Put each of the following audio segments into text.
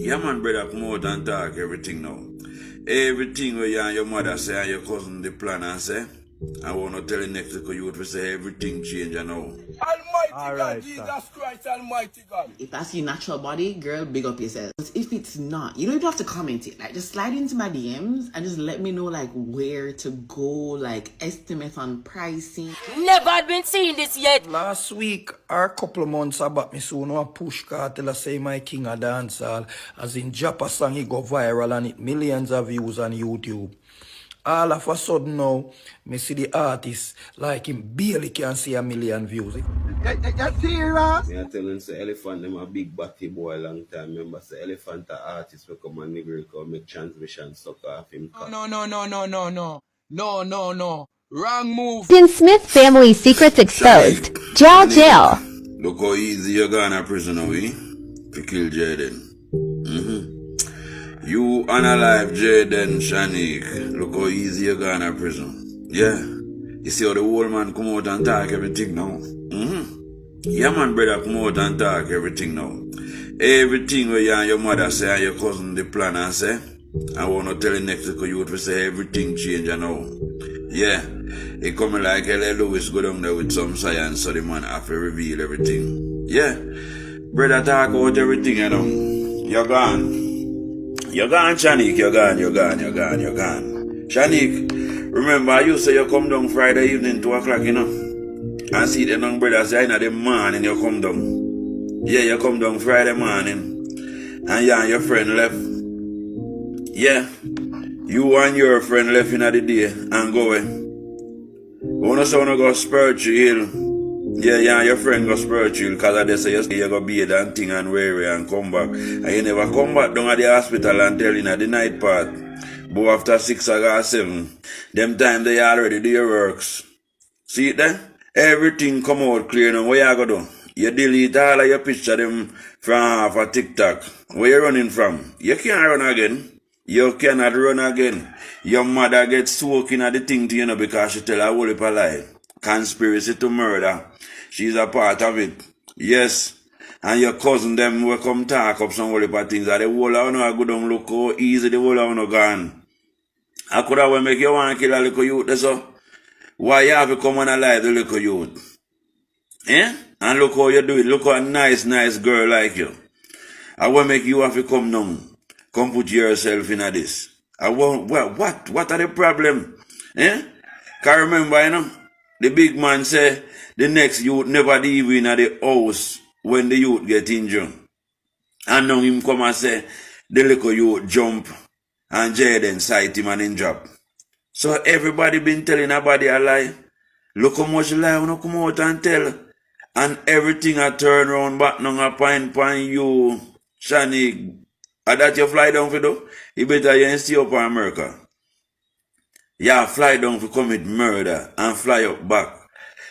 Yeah, man, brother, come out and talk everything now. Everything where you and your mother say and your cousin the plan and say, I want to tell the next little youth to say everything change now. Almighty God, Alright, sir. Jesus Christ, Almighty God. If that's your natural body, girl, big up yourself. But if it's not, you don't even have to comment it. Like, just slide into my DMs and just let me know, like, where to go, like, estimates on pricing. Never had been seeing this yet. Last week, or a couple of months about me, so no push cartel say my king of dancehall. As in Japa song, he go viral and it millions of views on YouTube. All of a sudden now, me see the artist, like him barely can see 1 million views. You serious? Me I tell him say Elephant them a big batty boy long time. Remember say Elephant a artist will come and nigga come make transmission suck off him. No. Wrong move. Jayden Smith family secrets exposed. Jail, jail. Look how easy you gone to prison now, eh? To kill Jayden. You unalive Jayden, Shanique. Look how easy you gone to prison. Yeah. You see how the old man come out and talk everything now. Yeah, man, brother, come out and talk everything now. Everything where you and your mother say and your cousin the plan and say, I want to tell the next little youth to say everything change now. Yeah, it coming like L.A. Lewis go down there with some science so the man have to reveal everything. Yeah, brother, talk about everything, you know. You're gone. You're gone, Shanique, you're gone. Shanique, remember I used to say you come down Friday evening, 2 o'clock, you know. And see the young brother say in the morning you come down. Yeah, you come down Friday morning. And you and your friend left. Yeah. You and your friend left in the day and go away. Wanna say wanna go spiritual. Yeah, you and your friend go spiritual because I say you go bathe and thing and weary and come back. And you never come back down at the hospital and tell the night part. But after 6 or 7, them time they already do your works. See it there? Everything come out clear now. What you gonna do? You delete all of your picture them from half a TikTok. Where you running from? You can't run again. You cannot run again. Your mother gets soaking at the thing to you know because she tell a whole heap of lie. Conspiracy to murder. She's a part of it. Yes. And your cousin them will come talk up some whole heap of things. And the whole of you go down look how easy the whole of you gone. I could have make you want to kill a little youth that's so. Why you have to come on alive the little youth? Eh? And look how you do it. Look how a nice girl like you. I will make you have to come down. Come put yourself in this. I want, well, what are the problem? Eh? Can remember, you know, the big man say the next youth never leave in the house when the youth get injured. And now him come and say the little youth jump and Jayden sight him and him drop. So everybody been telling nobody a lie. Look how much lie when you come out and tell. And everything I turn around back now a pine you, Shanique. And that you fly down for do? You better you stay up in America. Yeah, fly down for commit murder and fly up back.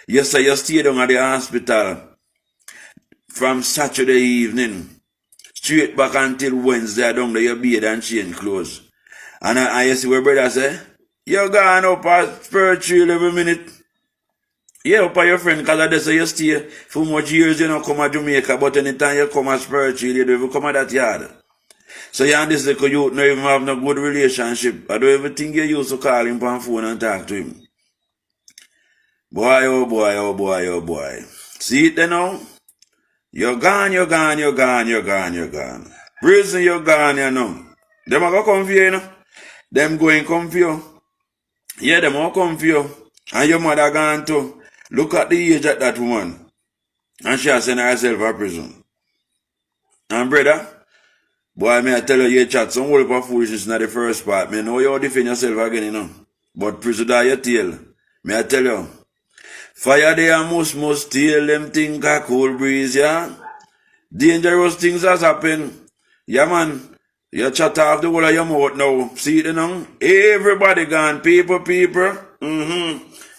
You say you stay down at the hospital from Saturday evening. Straight back until Wednesday down there you bathe and change clothes. And you see where brother say, you're gone up at spiritual every minute. Yeah, up at your friend, because I say you stay for much years you don't come to Jamaica, but anytime you come at spiritual, you don't even come at that yard. So you and this little youth don't even have no good relationship. I don't even think you used to call him on phone and talk to him. Boy, oh boy. See it then now? You're gone. Prison, you're gone, you know. Them are going to come for you, you know. Them going to come for you. Yeah, them all come for you. And your mother gone too. Look at the age of that woman. And she has sent herself to prison. And brother, boy, may I tell you chat some whole heap of foolishness in the first part. Me know you defend yourself again, you know. But prison that your tail. May I tell you. Fire there must steal them things a cool breeze, yeah. Dangerous things has happened. Yeah, man. You chat off the whole of your mouth now. See it, you know? Everybody gone. People.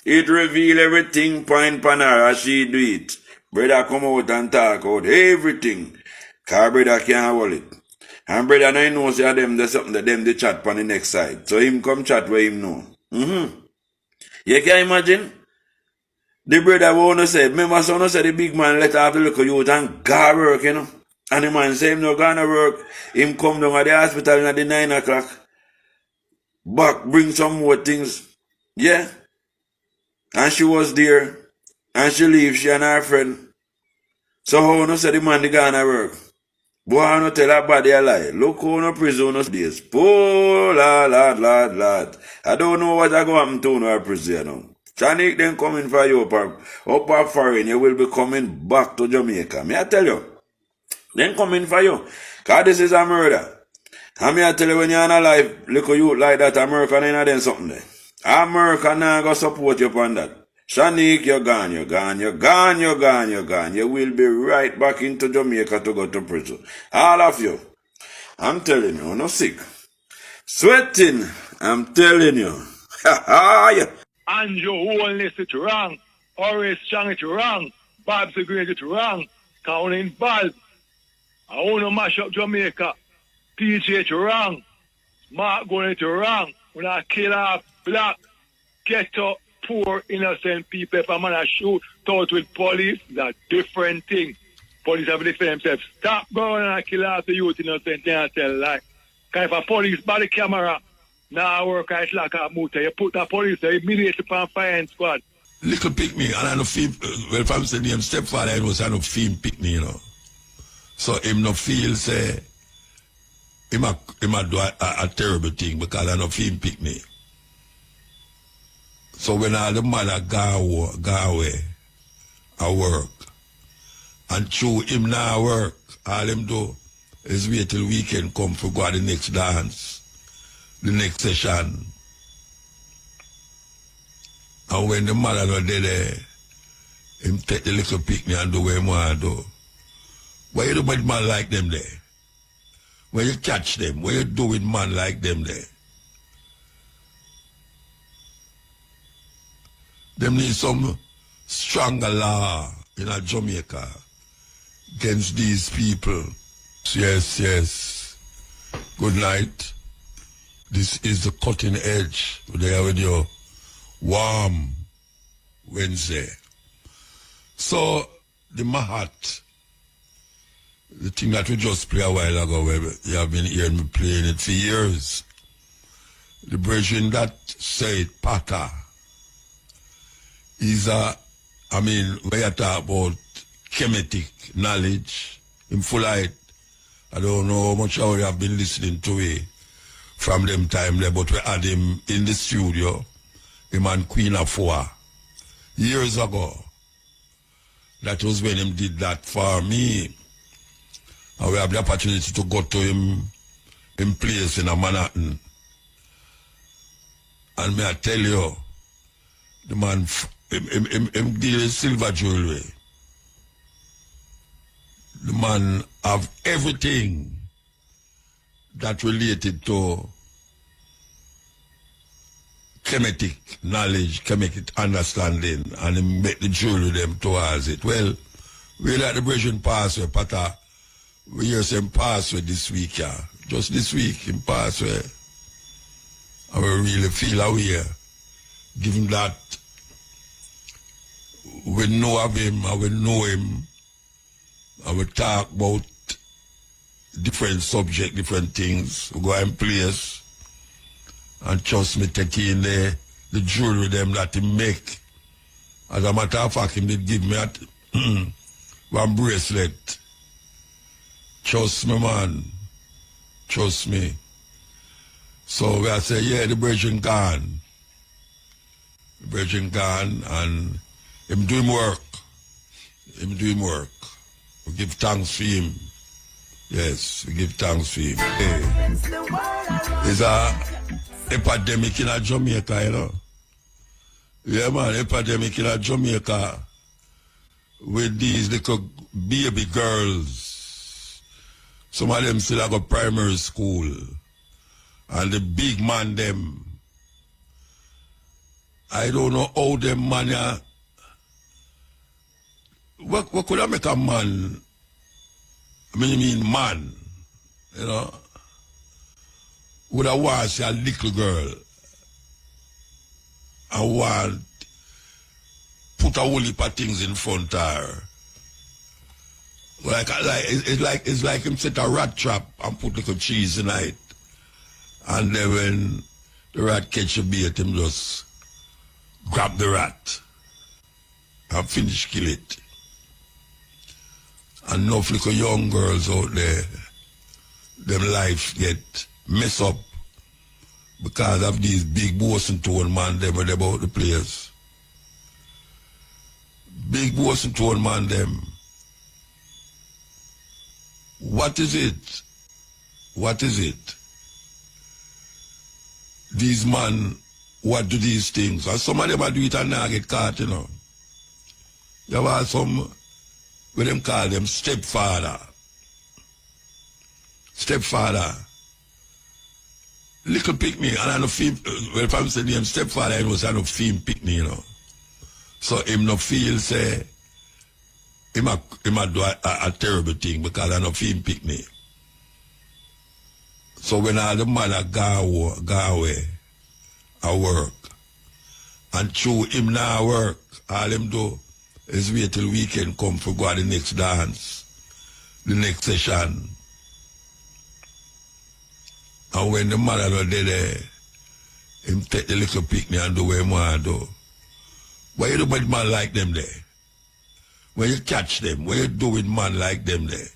It reveal everything point panara as she do it. Brother come out and talk out everything. Cause brother can't hold it. And brother now knows them there's something that them they chat on the next side. So him come chat where him know. You can imagine? The brother wanna say, remember someone say the big man let off the little youth and go work, you know. And the man say him no gonna work. Him come down at the hospital at the 9 o'clock. Back, bring some more things. Yeah. And she was there. And she leave, she and her friend. So how no say the man the gonna work? Boy, I no tell her body a lie. Look how no prison no days. Oh, lad. I don't know what I go happen to no prison now. Chanik then coming for you up foreign, you will be coming back to Jamaica. Me I tell you. Then coming for you. Cause this is a murder. And me I tell you when you're alive, look at you like that, America ain't then something there. America now go support you upon that. Shanik, you're gone. You will be right back into Jamaica to go to prison. All of you. I'm telling you, no sick. Sweating, I'm telling you. Yeah. Andrew Holness it wrong. Horace Chang it wrong. Bob Segregate it wrong. Counting Ball. I want to mash up Jamaica. PJ it wrong. Mark going it wrong. When I kill off black, ghetto, poor, innocent people. If I'm going to shoot out with police, that's a different thing. Police have to defend themselves. Stop going and kill off the youth innocent and tell lie. Because if a police by the camera, now work it's like a motor. You put the police there immediately on fire squad. Little pick me, and I know feel, well, if I'm saying him stepfather, I was I know feel pick me, you know. So him no feel say, him a do a terrible thing because I know feel pick me. So when all the mother go away, I work. And through him now work, all him do is wait till weekend come for go to the next dance, the next session. And when the mother not there, him take the little picnic and do what he want to do. Why you do with man like them there? When you catch them, what you do with man like them there? Them need some stronger law in a Jamaica against these people. Yes. Good night. This is the cutting edge. There with your warm Wednesday. So the Mahat, the thing that we just play a while ago, where you have been hearing me playing it for years. The version that said Pata is when you talk about chemetic knowledge, in full light, I don't know how much you have been listening to it from them time there, but we had him in the studio, him and Queen of Four, years ago. That was when him did that for me. And we have the opportunity to go to him in place in a Manhattan. And may I tell you, the man, him deal in silver jewelry. The man have everything that related to chemetic knowledge, chemetic understanding, and he make the jewelry them towards it. Well, we like the Brazilian passway, Pata. We hear some passway this week, yeah. Just this week, in passway. And we really feel aware, given that we know of him and we know him, and we talk about different subjects, different things. We go in place, and trust me, take in the jewelry them that he make. As a matter of fact, he did give me one bracelet. Trust me, man. Trust me. So we say, yeah, the Virgin gone. The Virgin gone, and him doing work. Him doing work. We give thanks for him. Yes, we give thanks for him. Hey. There's a epidemic in Jamaica, you know. Yeah, man, epidemic in Jamaica with these little baby girls. Some of them still go primary school. And the big man them, I don't know how them man, what could I make a man, I mean man, you know, would I want to see a little girl, I want put a whole heap of things in front of her, It's like him set a rat trap and put little cheese in it. And then when the rat catch a bait, him just grab the rat and finish kill it. And enough little young girls out there, them life get messed up because of these big boss and tone man them about the place. Big boss and tone man them. What is it? What is it? These man, what do these things? And some of them do it and now get caught, you know. There was some, what them call them, stepfather. Stepfather. Little pick-me, and I know feel, well, if I'm saying him stepfather, I know say I know feel pick-me, you know. So him no feel, say, him a do a terrible thing because I know feel pick-me. So when all the mother go away, I work. And through him now work, all him do is wait till weekend come for go to the next dance, the next session. And when the mother not there, him take the little picnic and do what him want to do. Why you do with man like them there? When you catch them, what you do with man like them there?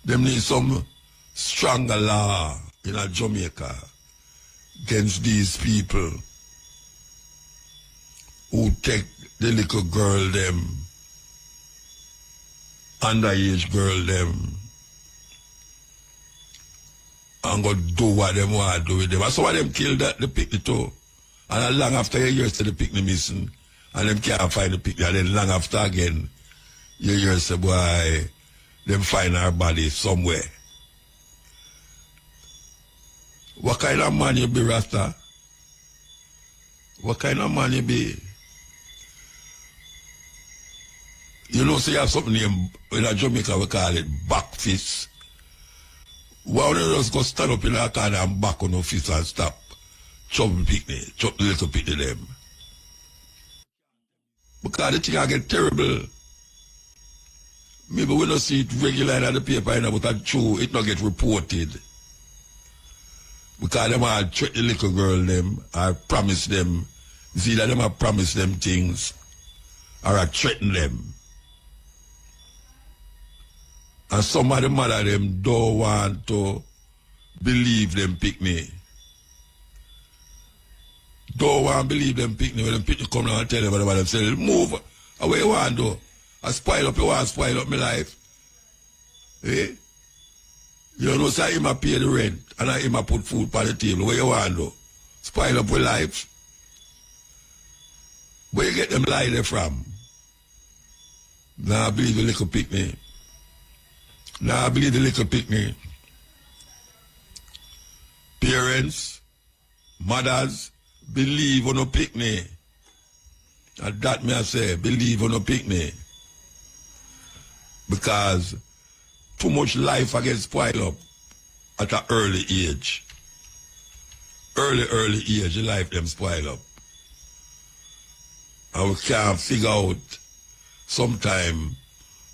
Them need some stronger law in a Jamaica against these people who take the little girl them, underage girl them, and go do what them want to do with them. And some of them kill the picnic too. And long after you hear say the picnic missing, and them can't find the picnic, and then long after again, you hear say, boy, them find our body somewhere. What kind of man you be, Rasta? What kind of man you be? You know, say you have something named, in Jamaica we call it back fist. Why don't you just go stand up in a corner and back on your fist and stop? Chop the picnic, chop the little picnic them. Because the thing I get terrible. Maybe we don't see it regular in the paper, but that's true, it not get reported. Because them all treat the little girl them, or promise them, see that them have promised them things, or I threaten them. And some of the mother them don't want to believe them pick me. Don't want to believe them pick me. When them pick me come down and tell them about them, say, move, away you want to do. I spoil up, you want to spoil up my life. Eh? You don't know, say him a pay the rent, and I him a put food on the table. What you want to do? Spoil up your life. Where you get them lie there from? Now I believe the little pick me. Now I believe the little picnic. Parents, mothers, believe on a picnic. And that me I say, believe on a picnic. Because too much life I get spoiled up at an early age. Early age, the life them spoil up. And we can't figure out sometime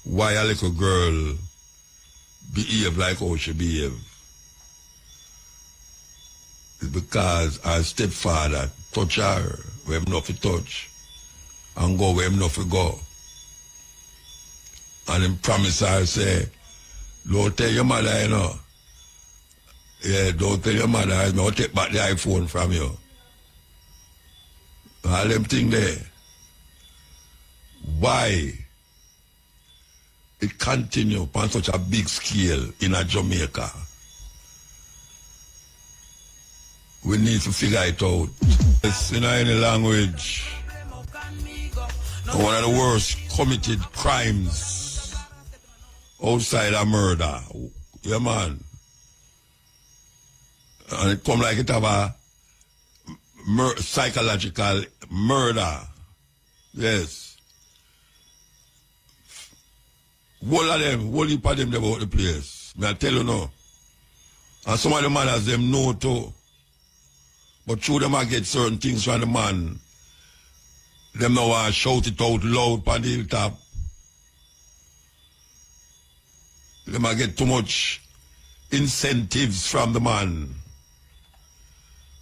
why a little girl behave like how she behave. It's because her stepfather touch her where him not to touch and go where him not to go. And him promise her, say, don't tell your mother, you know. Yeah, don't tell your mother, I'll take back the iPhone from you. All them things there. Why it continue on such a big scale in a Jamaica? We need to figure it out. It's in any language. One of the worst committed crimes outside of murder. Yeah, man. And it come like it have a psychological murder. Yes. All of them, whole heap of them about the place. I tell you now. And some of the mothers them know too. But through them I get certain things from the man. them now want to shout it out loud on the hilltop. Them a get too much incentives from the man.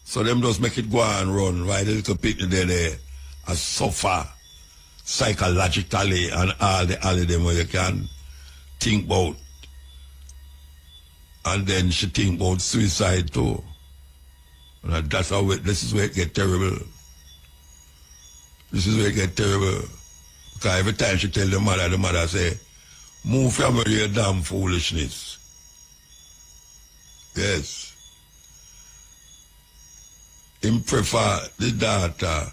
So them just make it go and run while the little picnic there and suffer psychologically and all them where you can think about. And then she think about suicide too. And that's how this is where it get terrible. This is where it get terrible. Because every time she tell the mother say, move from your damn foolishness. Yes. Him prefer the daughter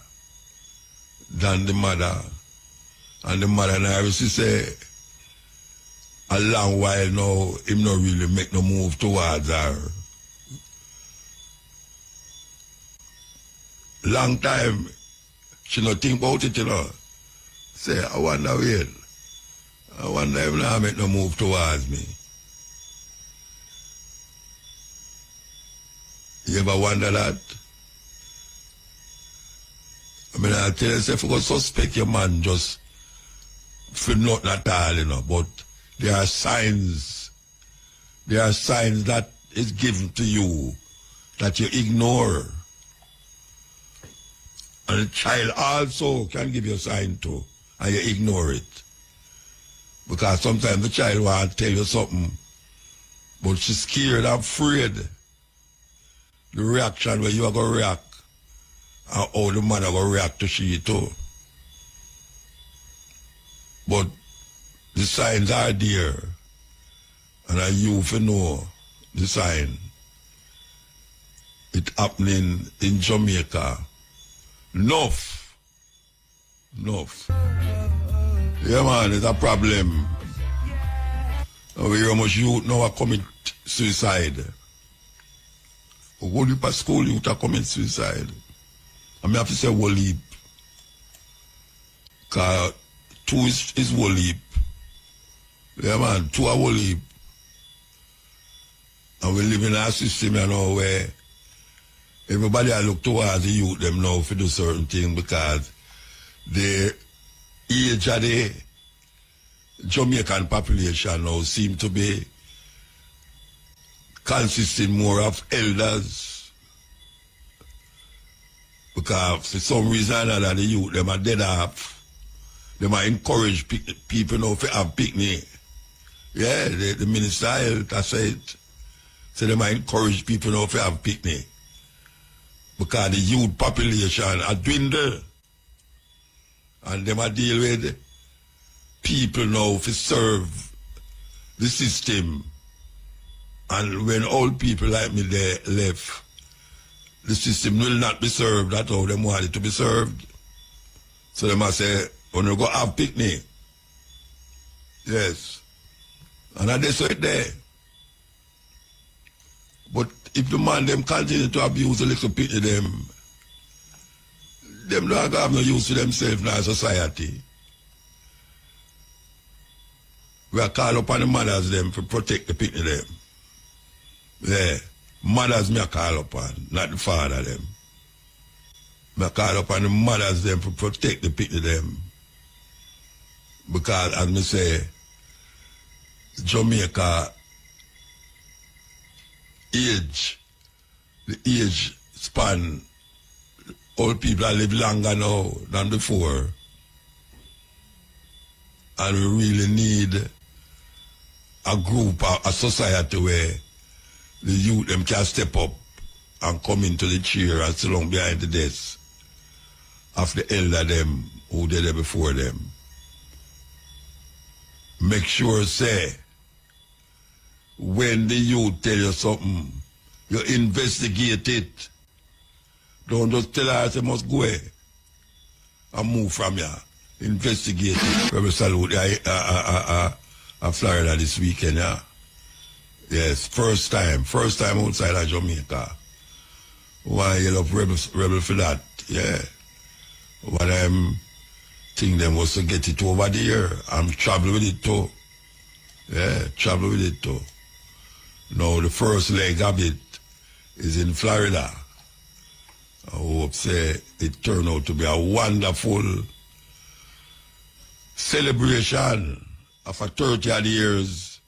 than the mother. And the mother now she say, a long while now, him not really make no move towards her. Long time, she not think about it, you know. Say, I wonder where. I wonder if now make no move towards me. You ever wonder that? I mean, I tell you, if you go suspect your man just for nothing at all, you know, but there are signs that is given to you that you ignore. And a child also can give you a sign too, and you ignore it. Because sometimes the child wants to tell you something, but she's scared, afraid. The reaction where you are going to react, and how the mother going to react to she too. But the signs are there, and you for know the sign. It happening in Jamaica. Enough. Yeah, man, it's a problem. We hear much youth now commit suicide. Whole heap of school youth are commit suicide. I mean, I have to say whole heap. Because 2 is whole heap. Yeah, man, 2 are whole heap. And we live in a system, you know, where everybody I look towards the youth them now for do certain things because the age of the Jamaican population now seem to be consisting more of elders. Because for some reason or another, the youth them are dead off. They might encourage people now to have picnic. Yeah, the minister has said, so they might encourage people now to have picnic. Because the youth population are dwindled. And they might deal with people now to serve the system. And when old people like me they left, the system will not be served. That's how they want it to be served. So they must say, when you go have picnic. Yes. And I just it there. But if the man them continue to abuse the little picnic them don't have no use for themselves in our society. We are called upon the mothers them to protect the picnic them. Yeah. Mothers me are called upon, not the father them. Me are called upon the mothers them to protect the picnic them. Because as me say, Jamaica the age span, old people live longer now than before. And we really need a group, a society where the youth them can step up and come into the chair and sit down behind the desk of the elder them who did it before them. Make sure, say, when the youth tell you something, you investigate it. Don't just tell her you must go away and move from here. Investigate it. We salute Florida this weekend, yeah. Yes, first time outside of Jamaica. Why you love rebel for that, yeah. What I'm think them was to get it over there and travel with it too. Yeah, travel with it too. Now the first leg of it is in Florida. I hope say it turned out to be a wonderful celebration of a 30 odd years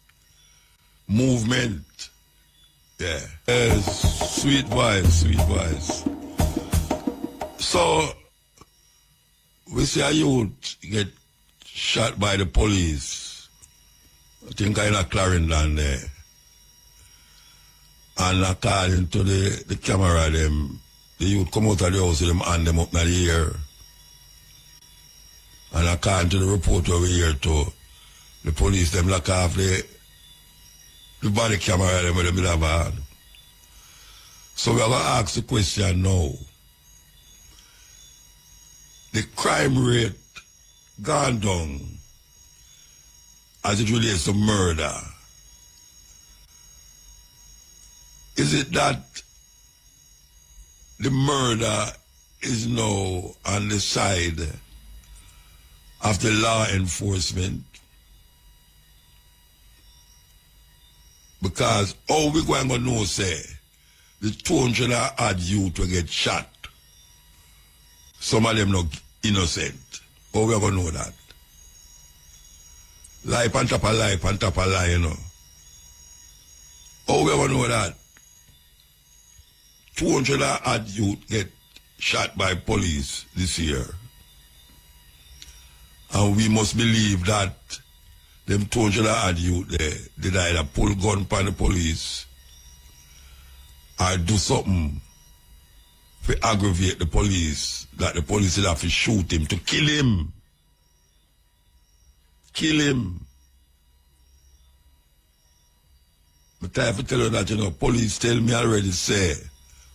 movement. Yeah. Yes, sweet voice, sweet voice. So, we see a youth get shot by the police. I think in a Clarendon there. And according to the camera, them, the youth come out of the house with them hand them up in the air. And according to the report over here too, the police them lock off the body camera them with them have hand. So we are going to ask the question now. The crime rate gone down as it relates to murder. Is it that the murder is now on the side of the law enforcement? Because how we going to know, say, the 200 odd youth will get shot. Some of them not innocent. How we going to know that? Life on top of life on top of life, you know. How we going to know that? 200 odd youth get shot by police this year. And we must believe that them 200 odd youth they either pull gun upon the police or do something to aggravate the police, that the police will have to shoot him, to kill him. Kill him. But I have to tell you that, you know, police tell me already, say,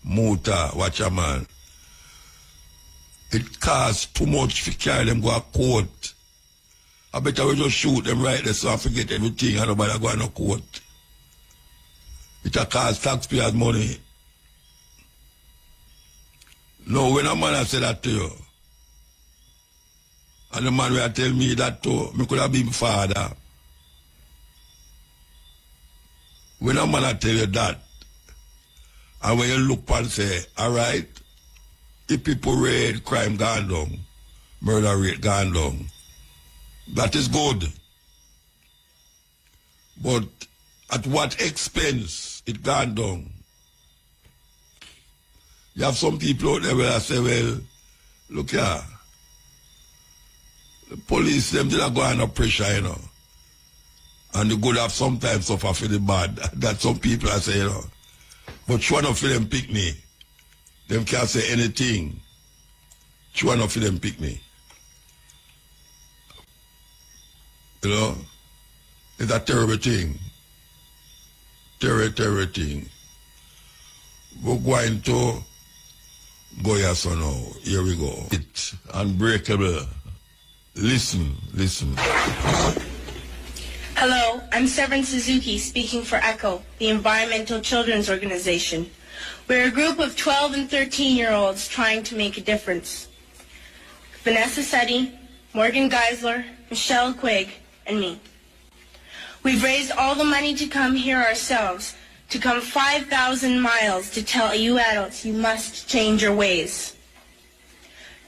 Muta, watch a man. It costs too much to carry them go to court. I better we just shoot them right there so I forget everything and nobody go to court. It costs taxpayers money. No, when a man I say that to you, and the man will tell me that too, me could have been my father. When a man I tell you that, and when you look and say, all right, if people rate crime gone down, murder rate gone down, that is good. But at what expense it gone down? You have some people out there where I say, well, look here, the police, them did not go under pressure, you know. And the good have sometimes suffer for the bad. That some people I say, you know. But sure enough for them pick me. Them can't say anything. Sure enough for them pick me. You know? It's a terrible thing. Terrible thing. We're going to go here so now. Here we go. It's unbreakable. Listen. Hello, I'm Severin Suzuki speaking for ECHO, the Environmental Children's Organization. We're a group of 12 and 13-year-olds trying to make a difference. Vanessa Seti, Morgan Geisler, Michelle Quigg, and me. We've raised all the money to come here ourselves, to come 5,000 miles to tell you adults you must change your ways.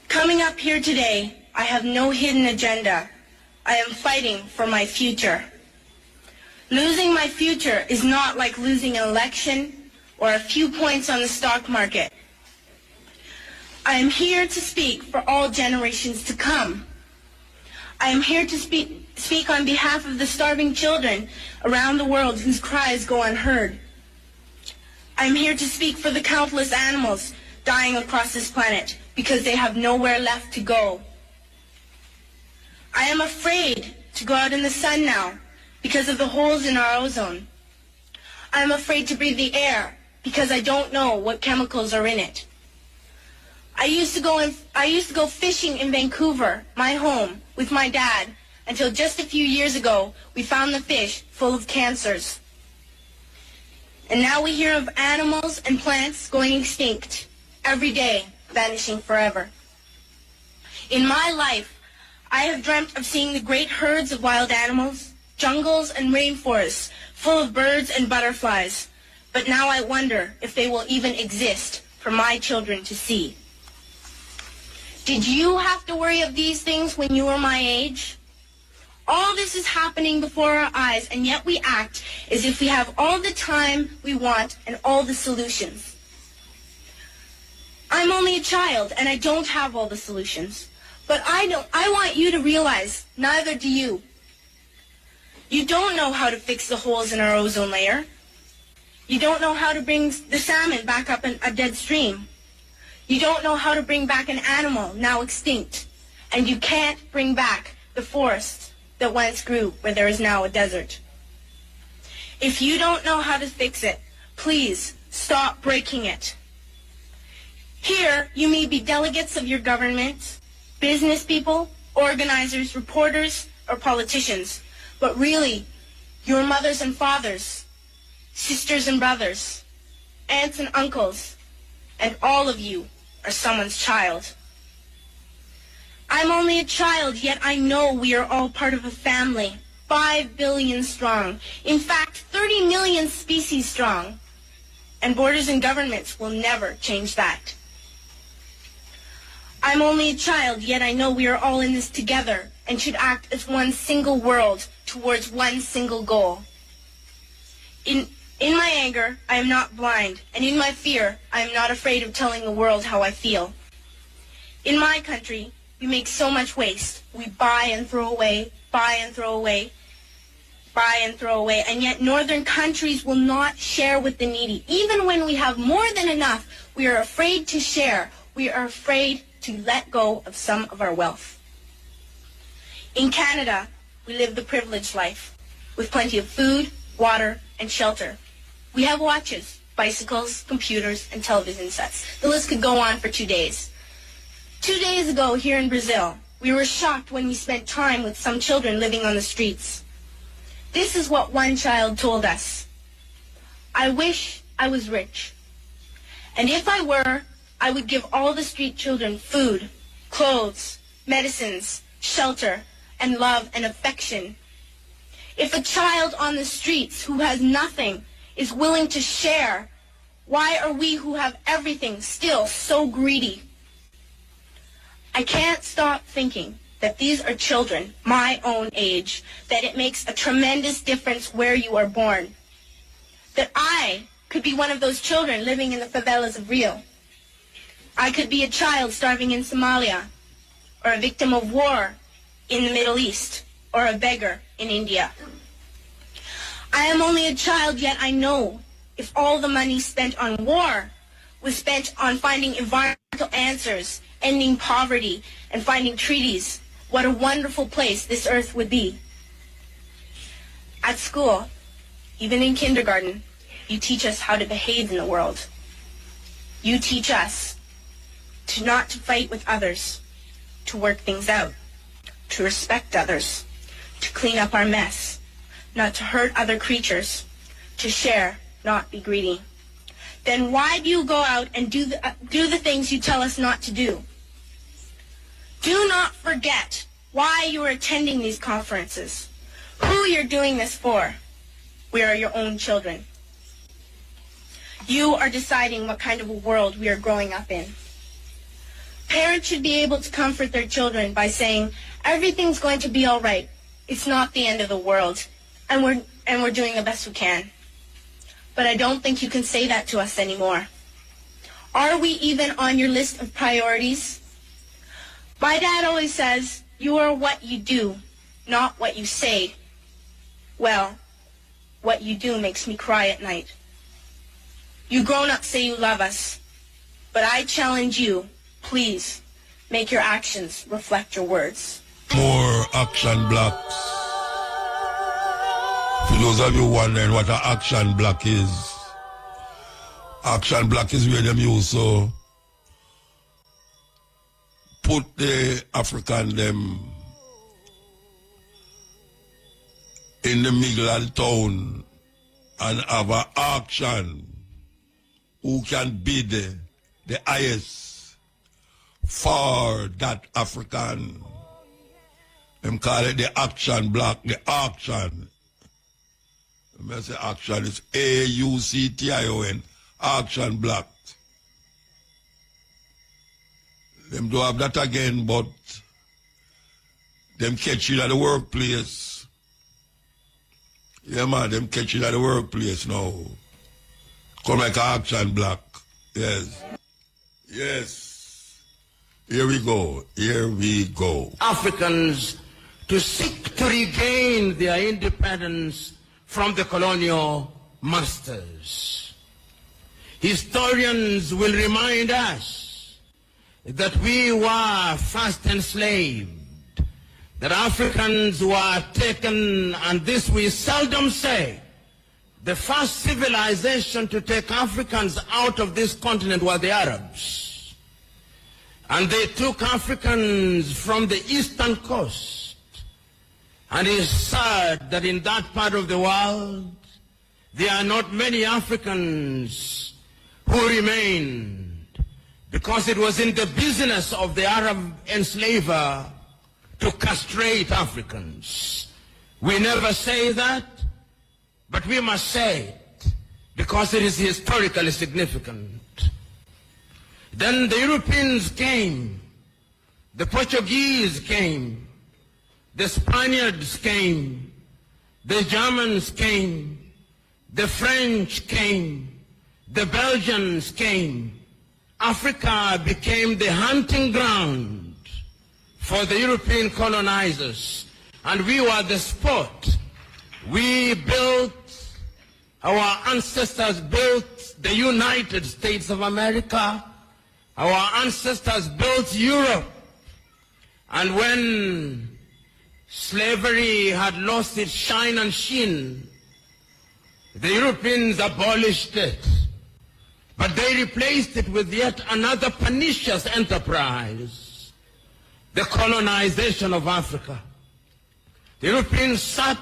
Coming up here today, I have no hidden agenda. I am fighting for my future. Losing my future is not like losing an election or a few points on the stock market. I am here to speak for all generations to come. I am here to speak on behalf of the starving children around the world whose cries go unheard. I am here to speak for the countless animals dying across this planet because they have nowhere left to go. I am afraid to go out in the sun now because of the holes in our ozone. I am afraid to breathe the air because I don't know what chemicals are in it. I used to go fishing in Vancouver, my home, with my dad, until just a few years ago we found the fish full of cancers. And now we hear of animals and plants going extinct, every day vanishing forever. In my life, I have dreamt of seeing the great herds of wild animals, jungles and rainforests full of birds and butterflies. But now I wonder if they will even exist for my children to see. Did you have to worry of these things when you were my age? All this is happening before our eyes, and yet we act as if we have all the time we want and all the solutions. I'm only a child, and I don't have all the solutions. But I want you to realize, neither do you. You don't know how to fix the holes in our ozone layer. You don't know how to bring the salmon back up in a dead stream. You don't know how to bring back an animal now extinct. And you can't bring back the forest that once grew where there is now a desert. If you don't know how to fix it, please stop breaking it. Here, you may be delegates of your government, business people, organizers, reporters, or politicians, but really, your mothers and fathers, sisters and brothers, aunts and uncles, and all of you are someone's child. I'm only a child, yet I know we are all part of a family, 5 billion strong. In fact, 30 million species strong. And borders and governments will never change that. I'm only a child, yet I know we are all in this together and should act as one single world towards one single goal. In my anger, I am not blind, and in my fear, I am not afraid of telling the world how I feel. In my country, we make so much waste. We buy and throw away, buy and throw away, buy and throw away, and yet northern countries will not share with the needy. Even when we have more than enough, we are afraid to share. We are afraid to let go of some of our wealth. In Canada, we live the privileged life, with plenty of food, water, and shelter. We have watches, bicycles, computers, and television sets. The list could go on for 2 days. 2 days ago, here in Brazil, we were shocked when we spent time with some children living on the streets. This is what one child told us. I wish I was rich. And if I were, I would give all the street children food, clothes, medicines, shelter, and love and affection. If a child on the streets who has nothing is willing to share, why are we who have everything still so greedy? I can't stop thinking that these are children my own age, that it makes a tremendous difference where you are born. That I could be one of those children living in the favelas of Rio. I could be a child starving in Somalia, or a victim of war in the Middle East, or a beggar in India. I am only a child, yet I know if all the money spent on war was spent on finding environmental answers, ending poverty, and finding treaties, what a wonderful place this earth would be. At school, even in kindergarten, you teach us how to behave in the world. You teach us to not to fight with others, to work things out, to respect others, to clean up our mess, not to hurt other creatures, to share, not be greedy. Then why do you go out and do the things you tell us not to do? Do not forget why you are attending these conferences, who you're doing this for. We are your own children. You are deciding what kind of a world we are growing up in. Parents should be able to comfort their children by saying, everything's going to be all right. It's not the end of the world, and we're doing the best we can. But I don't think you can say that to us anymore. Are we even on your list of priorities? My dad always says, you are what you do, not what you say. Well, what you do makes me cry at night. You grown-ups say you love us, but I challenge you, please, make your actions reflect your words. More action blocks. For those of you wondering what an action block is where them use so put the African them in the middle of the town and have an auction who can bid the highest for that African. Them call it the action block, the auction. When I say action, it's AUCTION, action block. Them do have that again, but them catch you at the workplace. Yeah, man, them catch you at the workplace now. Come like an action block. Yes. Yes. Here we go. Here we go. Africans to seek to regain their independence from the colonial masters. Historians will remind us that we were first enslaved, that Africans were taken, and this we seldom say. The first civilization to take Africans out of this continent were the Arabs. And they took Africans from the eastern coast. And it's sad that in that part of the world, there are not many Africans who remained, because it was in the business of the Arab enslaver to castrate Africans. We never say that, but we must say it because it is historically significant. Then the Europeans came, the Portuguese came, the Spaniards came, the Germans came, the French came, the Belgians came. Africa became the hunting ground for the European colonizers, and we were the sport. We built, our ancestors built the United States of America. Our ancestors built Europe. And when slavery had lost its shine and sheen, the Europeans abolished it. But they replaced it with yet another pernicious enterprise, the colonization of Africa. The Europeans sat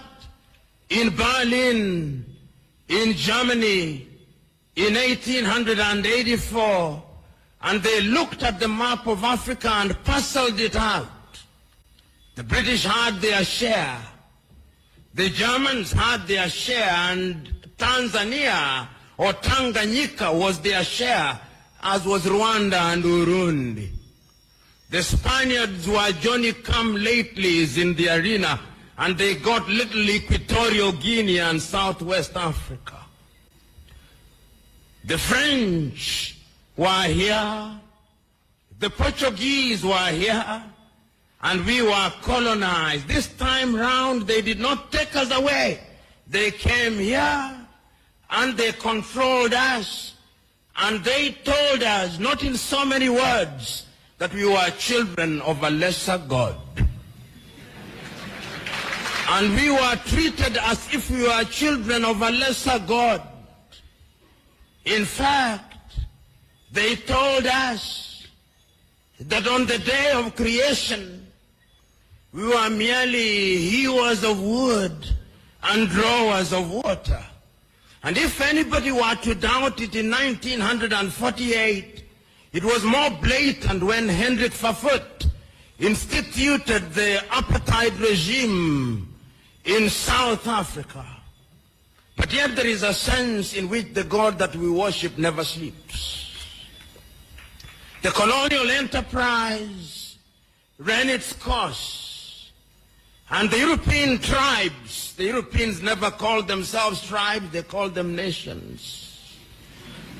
in Berlin, in Germany, in 1884, and they looked at the map of Africa and parceled it out. The British had their share, the Germans had their share, and Tanzania or Tanganyika was their share, as was Rwanda and Burundi. The Spaniards were Johnny-come-latelys in the arena, and they got little Equatorial Guinea and Southwest Africa. The French were here, the Portuguese were here, and we were colonized. This time round, they did not take us away. They came here, and they controlled us, and they told us, not in so many words, that we were children of a lesser God. And we were treated as if we were children of a lesser God. In fact, they told us that on the day of creation, we were merely hewers of wood and drawers of water. And if anybody were to doubt it in 1948, it was more blatant when Hendrik Verwoerd instituted the apartheid regime in South Africa. But yet there is a sense in which the God that we worship never sleeps. The colonial enterprise ran its course, and the European tribes, the Europeans never called themselves tribes, they called them nations,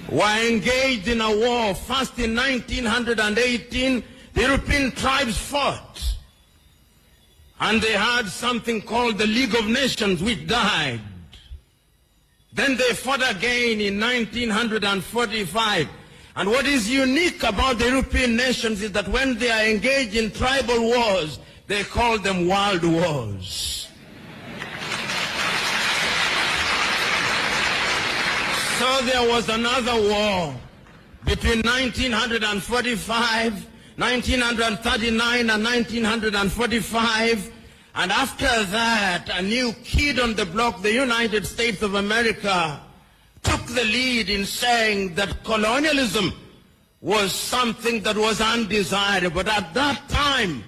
were engaged in a war. First in 1918, the European tribes fought, and they had something called the League of Nations, which died. Then they fought again in 1945. And what is unique about the European nations is that when they are engaged in tribal wars, they call them world wars. So there was another war between 1945, 1939 and 1945. And after that, a new kid on the block, the United States of America, took the lead in saying that colonialism was something that was undesirable. But at that time,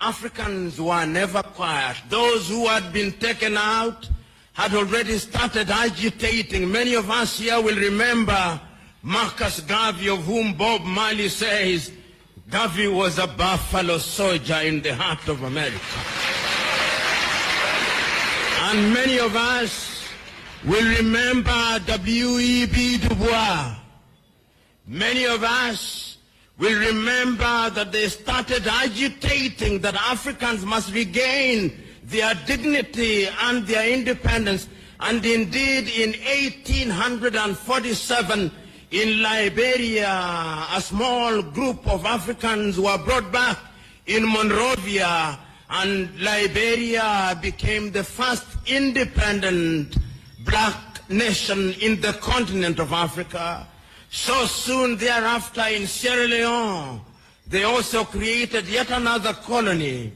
Africans were never quiet. Those who had been taken out had already started agitating. Many of us here will remember Marcus Garvey, of whom Bob Marley says, Garvey was a buffalo soldier in the heart of America. And many of us will remember W.E.B. Du Bois. Many of us will remember that they started agitating that Africans must regain their dignity and their independence. And indeed, in 1847, in Liberia, a small group of Africans were brought back in Monrovia, and Liberia became the first independent black nation in the continent of Africa. So soon thereafter in Sierra Leone, they also created yet another colony.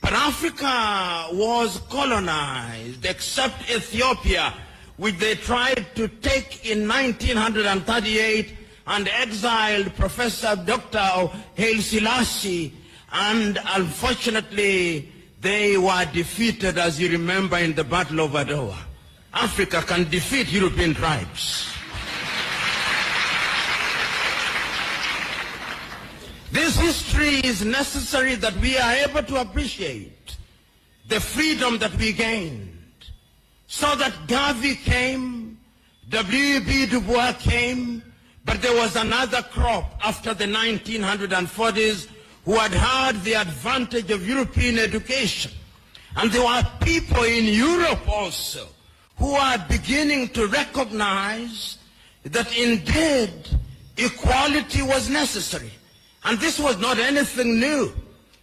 But Africa was colonized, except Ethiopia, which they tried to take in 1938 and exiled Professor Dr. Haile Selassie. And unfortunately, they were defeated, as you remember, in the Battle of Adwa. Africa can defeat European tribes. This history is necessary that we are able to appreciate the freedom that we gained. So that Garvey came, W.E.B. Du Bois came, but there was another crop after the 1940s who had had the advantage of European education. And there were people in Europe also who are beginning to recognize that indeed equality was necessary. And this was not anything new.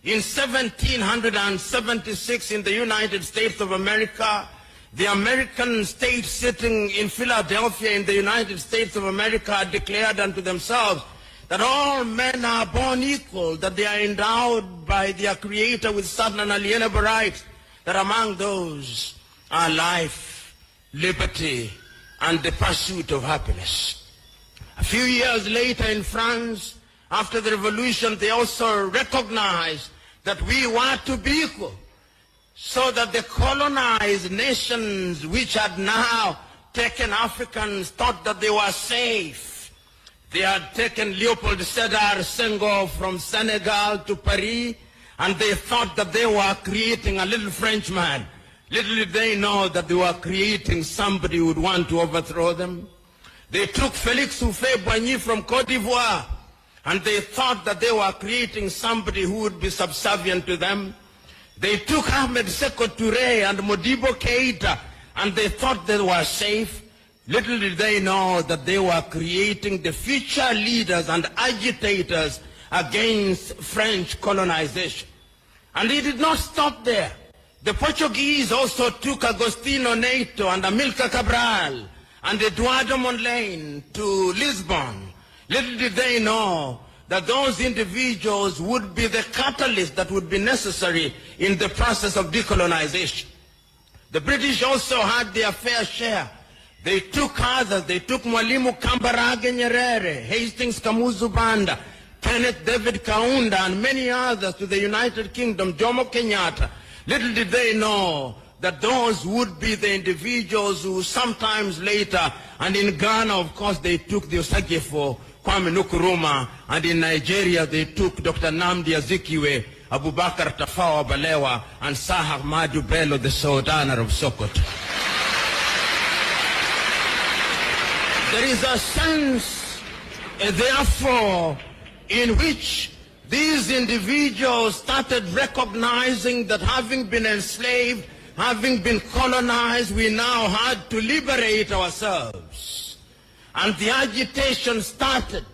In 1776 in the United States of America, the American state sitting in Philadelphia in the United States of America declared unto themselves that all men are born equal, that they are endowed by their Creator with certain unalienable rights, that among those are life, liberty, and the pursuit of happiness. A few years later in France, after the revolution, they also recognized that we were to be equal, so that the colonized nations which had now taken Africans thought that they were safe. They had taken Leopold Sédar Senghor from Senegal to Paris, and they thought that they were creating a little Frenchman. Little did they know that they were creating somebody who would want to overthrow them. They took Félix Houphouët-Boigny from Côte d'Ivoire, and they thought that they were creating somebody who would be subservient to them. They took Ahmed Sékou Touré and Modibo Keïta, and they thought they were safe. Little did they know that they were creating the future leaders and agitators against French colonization. And they did not stop there. The Portuguese also took Agostinho Neto and Amilcar Cabral and Eduardo Mondlane to Lisbon. Little did they know that those individuals would be the catalyst that would be necessary in the process of decolonization. The British also had their fair share. They took others. They took Mwalimu Kambarage Nyerere, Hastings Kamuzu Banda, Kenneth David Kaunda, and many others to the United Kingdom, Jomo Kenyatta. Little did they know that those would be the individuals who sometimes later, and in Ghana, of course, they took the Osagyefo, Kwame Nkrumah, and in Nigeria they took Dr. Nnamdi Azikiwe, Abubakar Tafawa Balewa, and Sir Ahmadu Bello, the Sultan of Sokoto. There is a sense, therefore, in which these individuals started recognizing that having been enslaved, having been colonized, we now had to liberate ourselves. And the agitation started.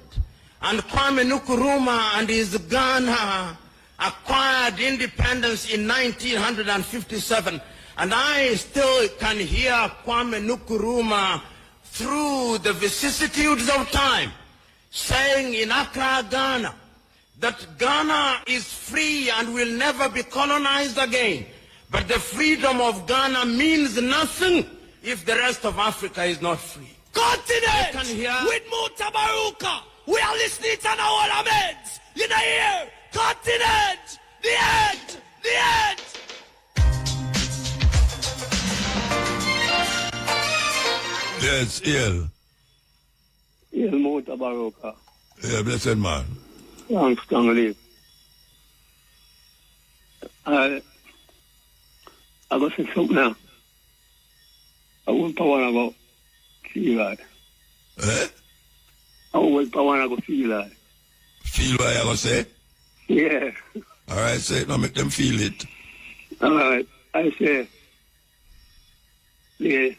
And Kwame Nkrumah and his Ghana acquired independence in 1957. And I still can hear Kwame Nkrumah through the vicissitudes of time saying in Accra, Ghana, that Ghana is free and will never be colonized again. But the freedom of Ghana means nothing if the rest of Africa is not free. Continent with Mutabruka. We are listening to our Ahmeds. You know here. Continent. The end. The end. Yes, ill. Il Mutabruka. Yeah, blessed man. strongly. I go say something now. I won't power about feel like. Eh? I won't power go feel like. Feel what I go say? Yeah. Alright, say it, now make them feel it. Alright. I say, the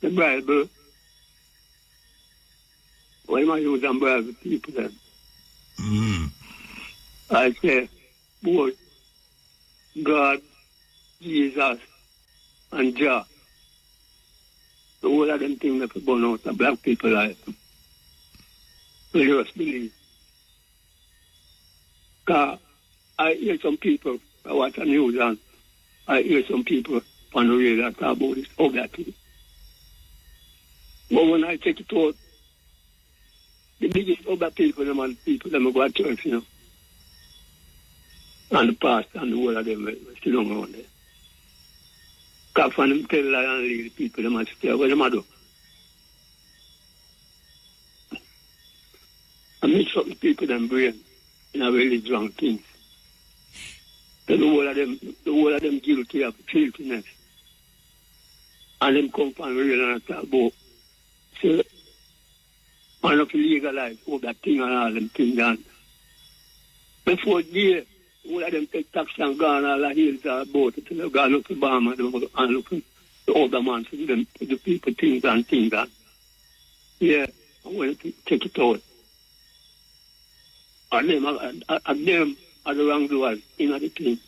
Bible, why am I using Bible people then? I say, both God, Jesus, and Jah, the whole of them things that burn out the black people life. We just believe. Because I hear some people, I watch the news and I hear some people on the radio talk about this other thing. But when I take it out, the biggest other people, them are the people that go to church, you know. And the pastor and the whole of them still don't around there. Because when them tell lie and leave the people, them are still, what them are do? I mix up the people them brain in a really wrong things. The whole of them guilty of filthiness. And them come from real and talk about, so, man of legalize all that thing and all them things done. Before there, all of them take tax and go on all the hills are about it, they go look to Bama and look to the other man, so them, the people things and things and. Yeah, I want to take it out. And them are the wrong doers in the thing.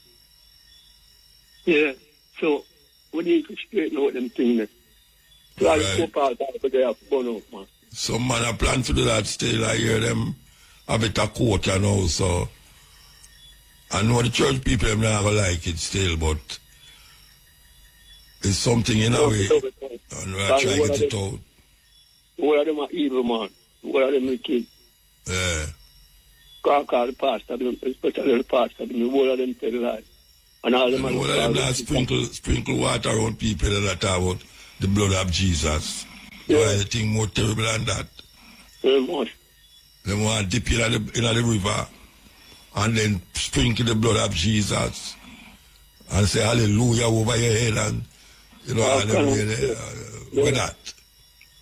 Yeah, so we need to straighten out them things. So I just go out there, they have burn out, man. Some man a plan to do that still. I hear them a bit of court and all, so I know the church people them not gonna like it still, but it's something in a way, and we are trying to get it out. All of them are evil, man. All of them are kids. Yeah. Call the pastor, especially the pastor, the whole of them tell lies. And all them are not sprinkle water on people that talk about the blood of Jesus. Yeah. Why anything more terrible than that? Very much. They want to dip in the river and then sprinkle the blood of Jesus and say hallelujah over your head and you know, with that.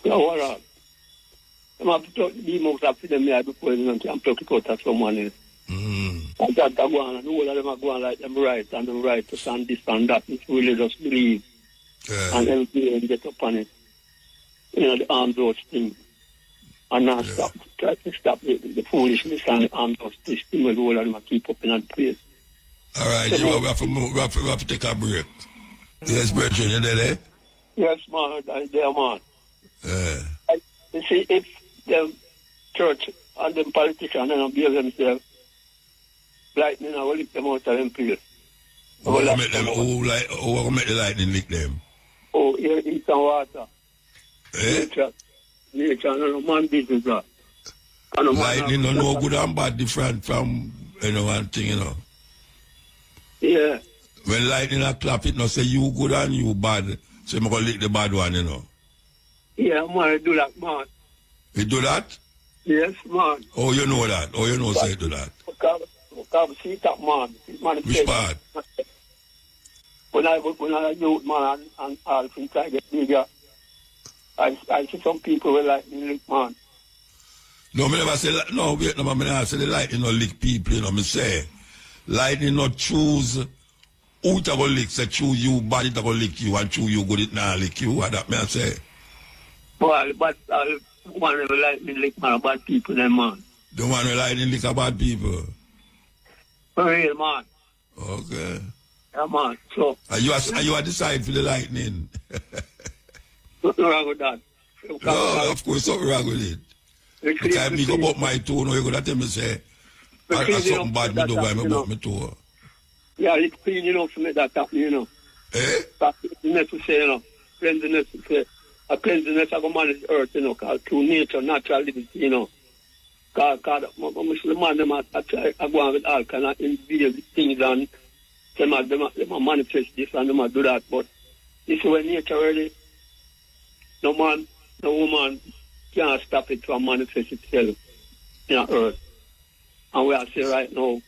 Yeah, what up? I'm have to talk to the demons after them here before you can talk it out to someone else. I got to go on and all of them are going like them right and them right to stand this and that. It's really just believe. And everything and get up on it. You know, the armed those things. And not try to stop the foolishness and the armed those things. Where all of them keep up in that place. All right, so we have to take a break. Yes, Brethren, you there? Yes, man, I'm there, man. Yeah. You see, if the church and the politicians don't behave themselves, lightning will lick them out of them place. Who will make the lightning lick them? Oh, here, eat and water. Nature, no man business that. Lightning no know good and bad different from one thing, you know. Yeah. When lightning a clap, it no say you good and you bad. So I'm going to lick the bad one, you know. Yeah, man, I do that, man. You do that? Yes, man. Oh, you know that? Oh, you know say you do that? Because see that, man. Which part? When I youth, man, and all things I get bigger, I see some people will like me lick, man. No, I never say, no, wait, no, I never say the lightning no lick people, you know, I say, lightning not choose who it go lick, say choose you, bad it go lick you, and choose you good it not lick you, what that may I say? Well, but one who like me lick man bad people, then man. The one who like me lick bad people? For real, man. Okay. Yeah, man. So. Are you decide for the lightning? Nothing wrong with that. No, of course, something wrong with it. Because I make about my toe, no, you're going to tell me, say, something bad me do by me about my toe. Yeah, it's clean, you know, to make that happen, you know. Eh? That's necessary, you know. Cleanliness, a cleanliness of a man's earth, you know, because through nature, natural liberty, you know. Because the man, them are going with all kind of invade things and them manifest this and them do that. But this is when nature really, no man, no woman can't stop it from manifest itself in the earth. And we are saying right now,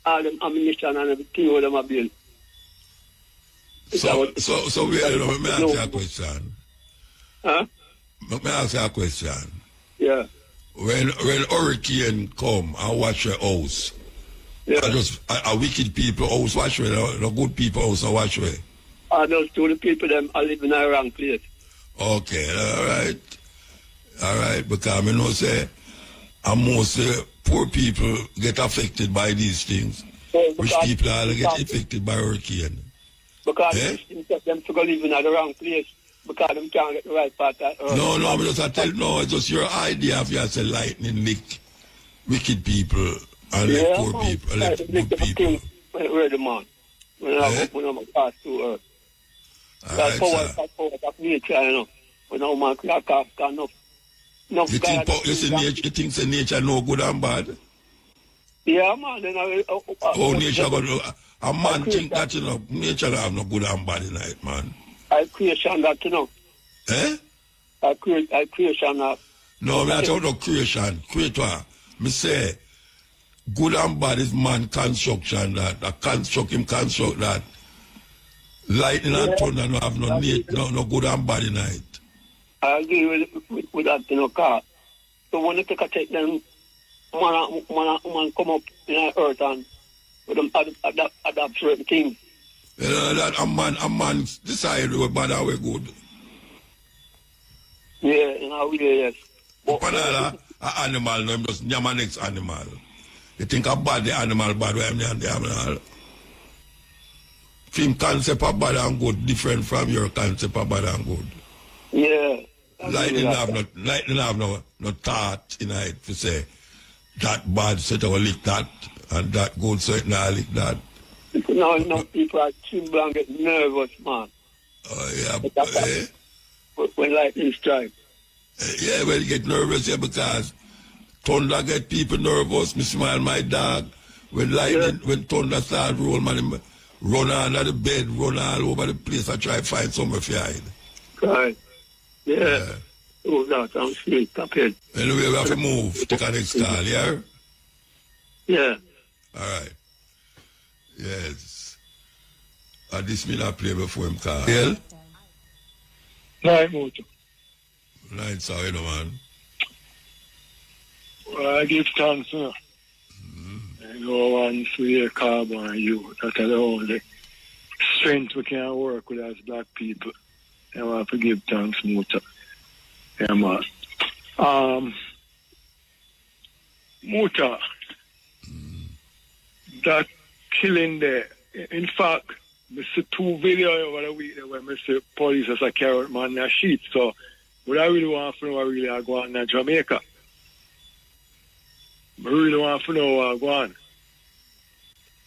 all them ammunition and everything where them are built. So we let me ask you a question. Huh? Let me ask you a question. Yeah. When hurricane come and watch your house, yeah. Just a wicked people house watch way, the good people house watch way. Those two the people them are living in a wrong place. Okay, all right, because I know say most poor people get affected by these things. Rich people all get affected by hurricane. Because them to go live in the wrong place. Because them can't get the right part of No, it's just your idea of you as a lightning lick wicked people and let poor people, let good people. Where the man? When I'm pass through earth. That's power of nature, you know. When a man crack off, enough. You think nature no good and bad? Yeah, man. Then nature got a man think that, you know, nature have no good and bad in it, man. I creation that, you know. Eh? I creation that. No, I'm not talking about creation. Creator. Me say, good and bad is man construction that. Construct that. Lightning and thunder no have no good and bad in it. I agree with that, you know, car. So when you take them, man come up in the earth and with them adapt certain things. You know, that a man decide we're bad or we're good. Yeah, you know, yes. But an animal, no, just nyama next animal. You think a bad, the animal bad, where I'm the animal. Film concept of bad and good, different from your concept of bad and good. Yeah. Lightning have no thought in it to say that bad, so to lick that, and that good, so it not lick that. No, people are tremble and get nervous, man. Oh, yeah. When lightning strikes. Yeah, when you get nervous, yeah, because thunder get people nervous. Me smile my dog. When lightning, when thunder start roll, man, run under the bed, run all over the place. I try to find somewhere to hide. Right. Yeah. Oh, that I'm sleep. Anyway, we have to move. Take a next call, yeah? Yeah. All right. Yes. This me not play before him call. Yeah? Right, Mojo. Right, sorry, no, man. Well, I give thanks, you know. I know one for your carbon and you. That's the only strength we can work with as black people. I want to give thanks, Mojo. Yeah, man. Mojo, that killing there, in fact, I see 2 videos over the week where I see police as a carrot man in a sheet. So, what I really want to know what really are going on in Jamaica. I really want to know what going on.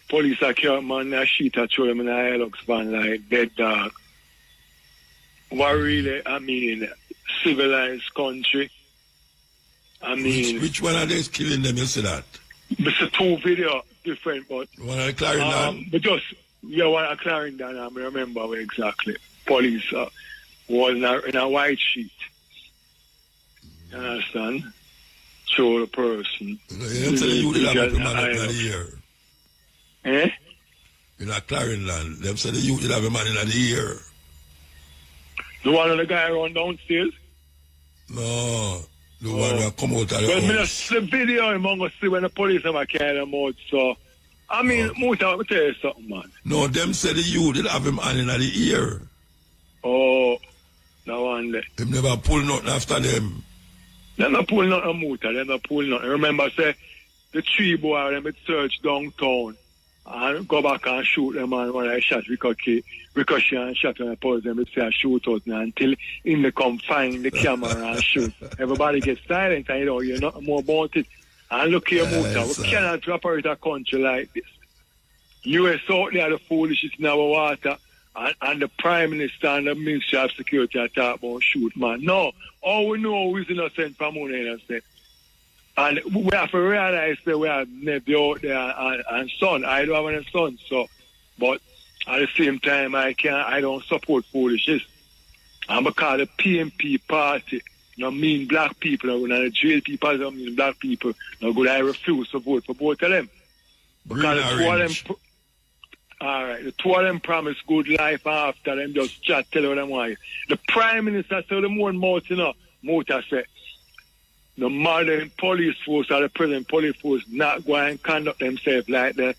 Police are carrot man in a sheet that show them in a Hilux van like dead dog. What really, I mean, civilized country. I mean... Which one are they killing them, you see that? I see 2 videos different, but... One at Clarendon? But just... Yeah, one at Clarendon, I remember where exactly. Police was in a white sheet. You understand? Show the person. You say you did have a man in the ear. Eh? In a Clarendon, them say you did have a man in the ear. The one of the guy run downstairs? No. The one that come out of the house. The video I'm going to see when the police have carried them out, so... I mean, Muta, let me tell you something, man. No, them said you did have him hand in the ear. Oh, no one there. Them never pull nothing after them. They never pull nothing, Muta. They never pull nothing. Remember, say, the 3 boys, them search downtown and go back and shoot them, and when I shot Ricochet and shot when I pose them, it's a shootout now until in the come find the camera and shoot. Everybody gets silent and you know more about it. And look here, Muta, we cannot operate a country like this. US out there, the foolishness in our water, and the Prime Minister and the Ministry of Security are talking about shoot, man. No, all we know is innocent from innocent. And we have to realize that we have nephew out there and son. I don't have any son, so, but at the same time, I don't support foolishness. And because the PMP party no mean black people, and the jail people don't mean black people. No good, I refuse to vote for both of them. Because the two of them, alright, the two of them promise good life after them just chat, tell them why. The Prime Minister said the more and more, you know, Mota said, the modern police force or the present police force not going to conduct themselves like the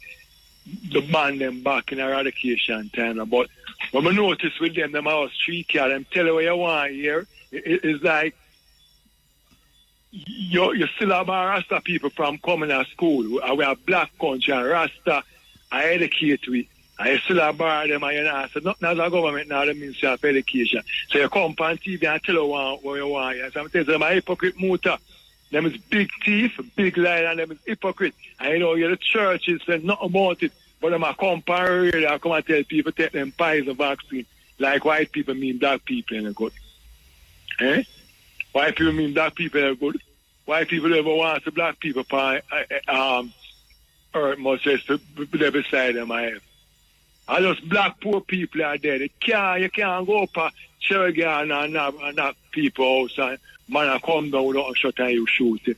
ban them back in eradication time. But when I notice with them house street car, them tell you what you want here, it's like you still have Rasta people from coming to school. We have black country and Rasta, I educate we. I still have bar them and you know, so nothing as a government now the Ministry of Education. So you come on TV and tell you what you want. Yes, I'm telling you, I'm a hypocrite motor. Them is big thief, big liar, and them is hypocrite. And you know, the churches say nothing about it. But them a come on radio, I come and tell people take them Pfizer vaccine. Like white people mean black people in a good. Eh? White people mean black people are good. White people ever want to black people earth must just be beside them I have. And just black poor people are there. You can't go up a cherry and knock people house and man come down without a shot and you shoot it.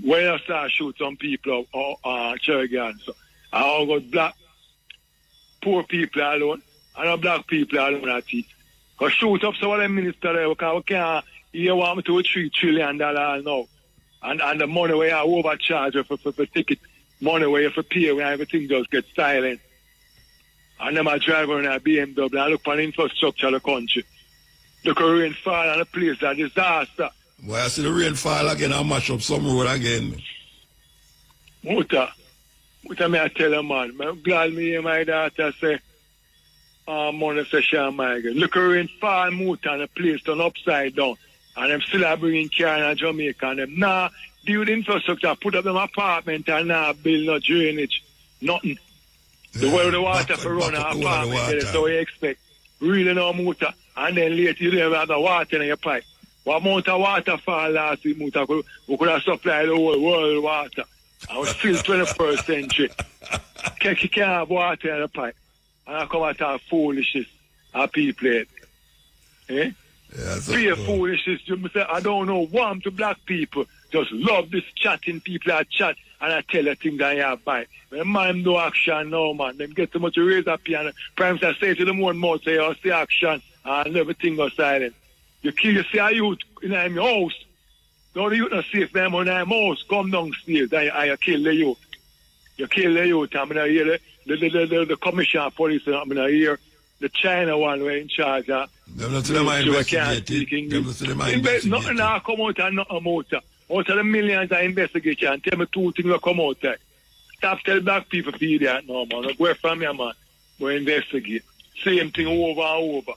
When you start shoot some people cherry garden, so I got black poor people alone and black people alone at it. Because shoot up some of them minister there because we can't you want me to $3 trillion now. And the money where I overcharge for ticket, money where you for pay when everything just gets silent. And then I drive around a BMW and I look for the infrastructure of the country. Look at rain fall and the place a disaster. Why I see the rain fall again and mash up some road again. Muta may I tell you, man. I'm glad me hear my daughter say, money say she and my girl. Look at rain fall, Muta, and the place turn upside down. And them still are bringing car in Jamaica and them nah build infrastructure, put up them apartment and nah build no drainage. Nothing. The way the water for run an apartment, that's how you expect. Really no motor. And then later you don't have the water in your pipe. What amount of water fall last week, Muta? We could have supplied the whole world water. And we're still 21st century. You can't have water in the pipe. And I come out of foolishness of people. Eh? Yeah, Pure foolishness. I don't know. Warm to black people. Just love this chatting people that chat and I tell you things that you have by. When man no action now, man. Them get so much raise up here and Prime Minister say to them one more say, oh, see action and everything goes silent. You see a youth in your house. Don't the youth not safe them on their house. Come downstairs and you kill the youth. You kill the youth. I'm going to hear the commissioner of police. I'm going to hear the China one who in charge of. Them not to them are investigating. Them not to them are investigating. Nothing now come out and nothing out. Out of the millions I investigate and tell me two things will come out there. Stop telling black people to feed that no man. Go from here, man. Go investigate. Same thing over and over.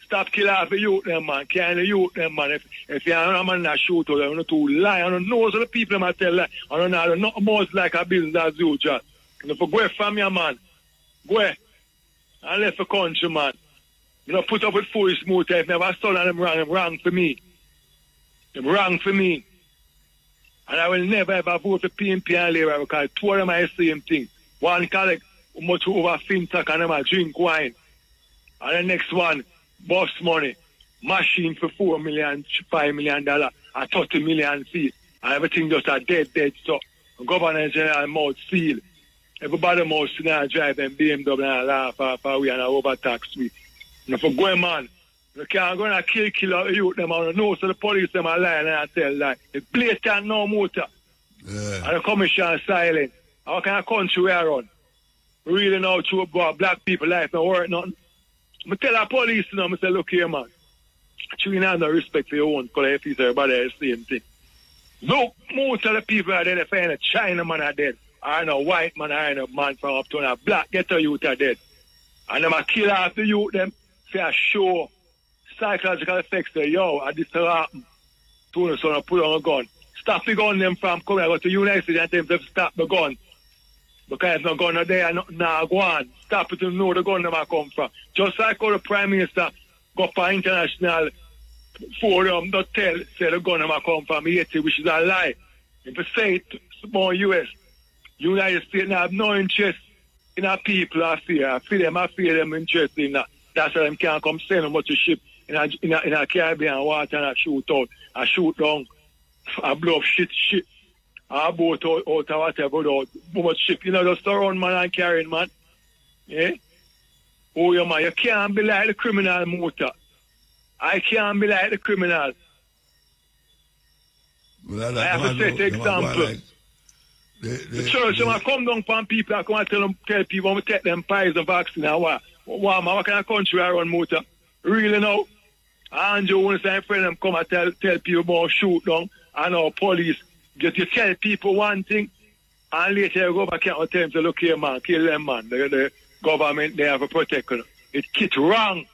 Stop killing off the youth them, man. Killing the youth them, man. If you're a man that shoot or you're too lie, I don't know so the people that tell lie. I don't know nothing more like a business as usual. And if you go from here, man, go and left the country, man. You know, put up with foolish motor. If never son of them wrong for me. Them wrong for me. And I will never ever vote for PNP and Labour because two of them are the same thing. One collect much over fintech and them a drink wine. And the next one, bus money, machine for $4 million, $5 million, and 30 million feet. And everything just a dead. So Governor General mouth seal. Everybody must now drive them BMW and laugh after we and overtax we. And for going man, you can't go and kill out the youth them and know so the police them are lying and I tell lie. It's blatant no motor. Yeah. And the commission silent. How can a country we are on? We really know true about black people life not worth nothing. I tell the police you know, I say, look here man. You have no respect for your own color if it's everybody is the same thing. Look, most of the people are dead, if I ain't a China man are dead. I ain't a white man, I ain't a man from uptown, a black ghetto youth are dead. And them a kill off the youth them for a show. Psychological effects say, yo, I this happen. To the son put on a gun. Stop the gun them from coming. I go to United States and tell them to stop the gun. Because if no gun are there, nah go on. Stop it to know the gun them I come from. Just like how the Prime Minister go for international forum, not tell, say the gun them I come from, which is a lie. If you say it, small US, United States have no interest in our people, I fear them interest in that. That's why them can't come send them much ship in a Caribbean water and I shoot out, I shoot down, I blow up shit, I boat out or whatever, much ship, just around man and carrying man. Yeah? Oh, yeah, man, you can't be like the criminal, Muta. I can't be like the criminal. Well, I have to set example. Like, the church, when I come down from people, I come and tell people, I'm take them pies and vaccine and what kind of country I run, Muta? Really now? Andrew, when my friend them come and tell people about shoot down and our police, you tell people one thing, and later you go back and tell them to look here, man, kill them, man. The government, they have a protector. It's wrong.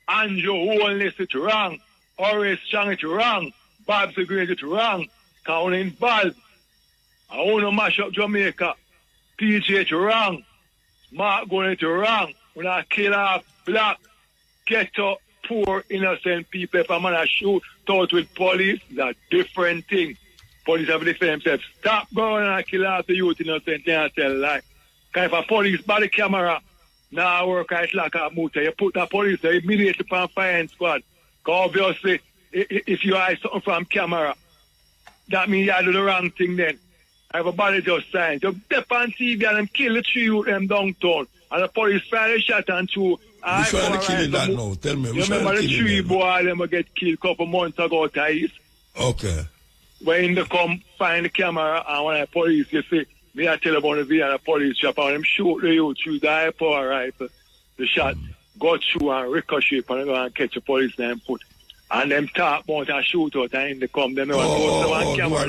Andrew, Holness, it's wrong. Horace Chang, it's wrong. Babs Agreed, it's wrong. Counting Ball. I want to mash up Jamaica. PJ, it's wrong. Mark going, it's wrong. When I kill off black, ghetto, poor, innocent people, if I'm going to shoot out with police, that's a different thing. Police have to defend themselves. Stop going and kill off the youth innocent and tell lie. Because if a police body camera now work it's like a motor, you put the police there immediately from firing squad. Because obviously, if you hide something from camera, that means you do the wrong thing then. Everybody just signed. You step on TV and them kill the 3 youth them downtown. And the police fire a shot and two. Which one are killing that now? Tell me. You remember the 3 boy them get killed a couple months ago, Thais? Okay. When they come find the camera and when the police, you see, me I tell about the video and the police shop and them shoot the youth through the high power rifle. The shot got through and ricochet and they go and catch the police and foot. And them talk about a shootout and they come, them on camera.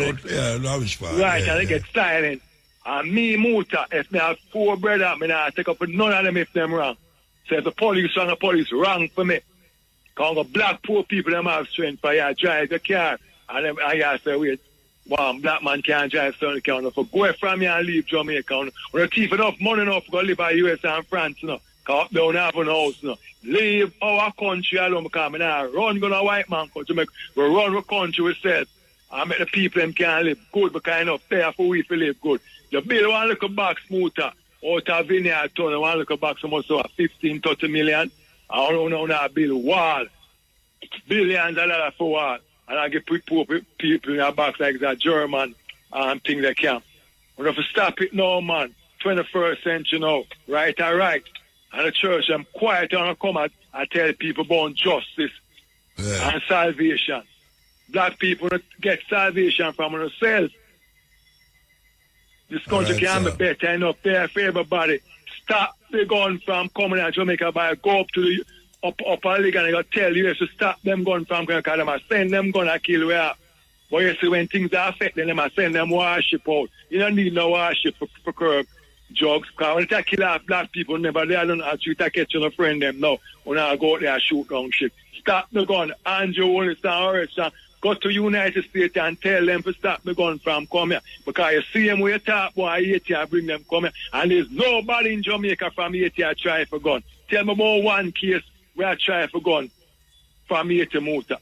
Right, and they get silent. And me, Muta, if me have 4 brothers, me not take up with none of them if them wrong. So if the police wrong for me. Because the black poor people, them have strength for you drive the car. And them, I say, wait, wow, black man can't drive certain car. For go from here and leave Jamaica. When you thief enough money enough to go live in US and France, Because up down have a house, Leave our country alone because we not run go to white man country. We run the country ourselves. And make the people them can live good because enough there for we to live good. You build one little box smoother out of vineyard town and one little box almost 15, 30 million. I don't know now build wall. Billions of dollars for wall. And I get poor people in a box like that German and things they can. We have to stop it now, man. 21st century now. Right, all right. And the church, I'm quiet and come out and tell people about justice and salvation. Black people get salvation from themselves. This country can be better enough there for everybody. Stop the gun from coming out Jamaica by go up to the upper league and they got tell you to stop them gun from coming because them send them gun and kill we are. But you see when things are affecting them, I send them worship out. You don't need no worship for curb drugs. Because when they kill off black people, never they don't actually catch on a friend them now. When I go out there and shoot down shit. Stop the gun. Andrew Holness go to United States and tell them to stop the gun from coming here. Because you see them with top boy, Haiti bring them come here. And there's nobody in Jamaica from Haiti try for gun. Tell me about one case where I try for gun from Haiti motor.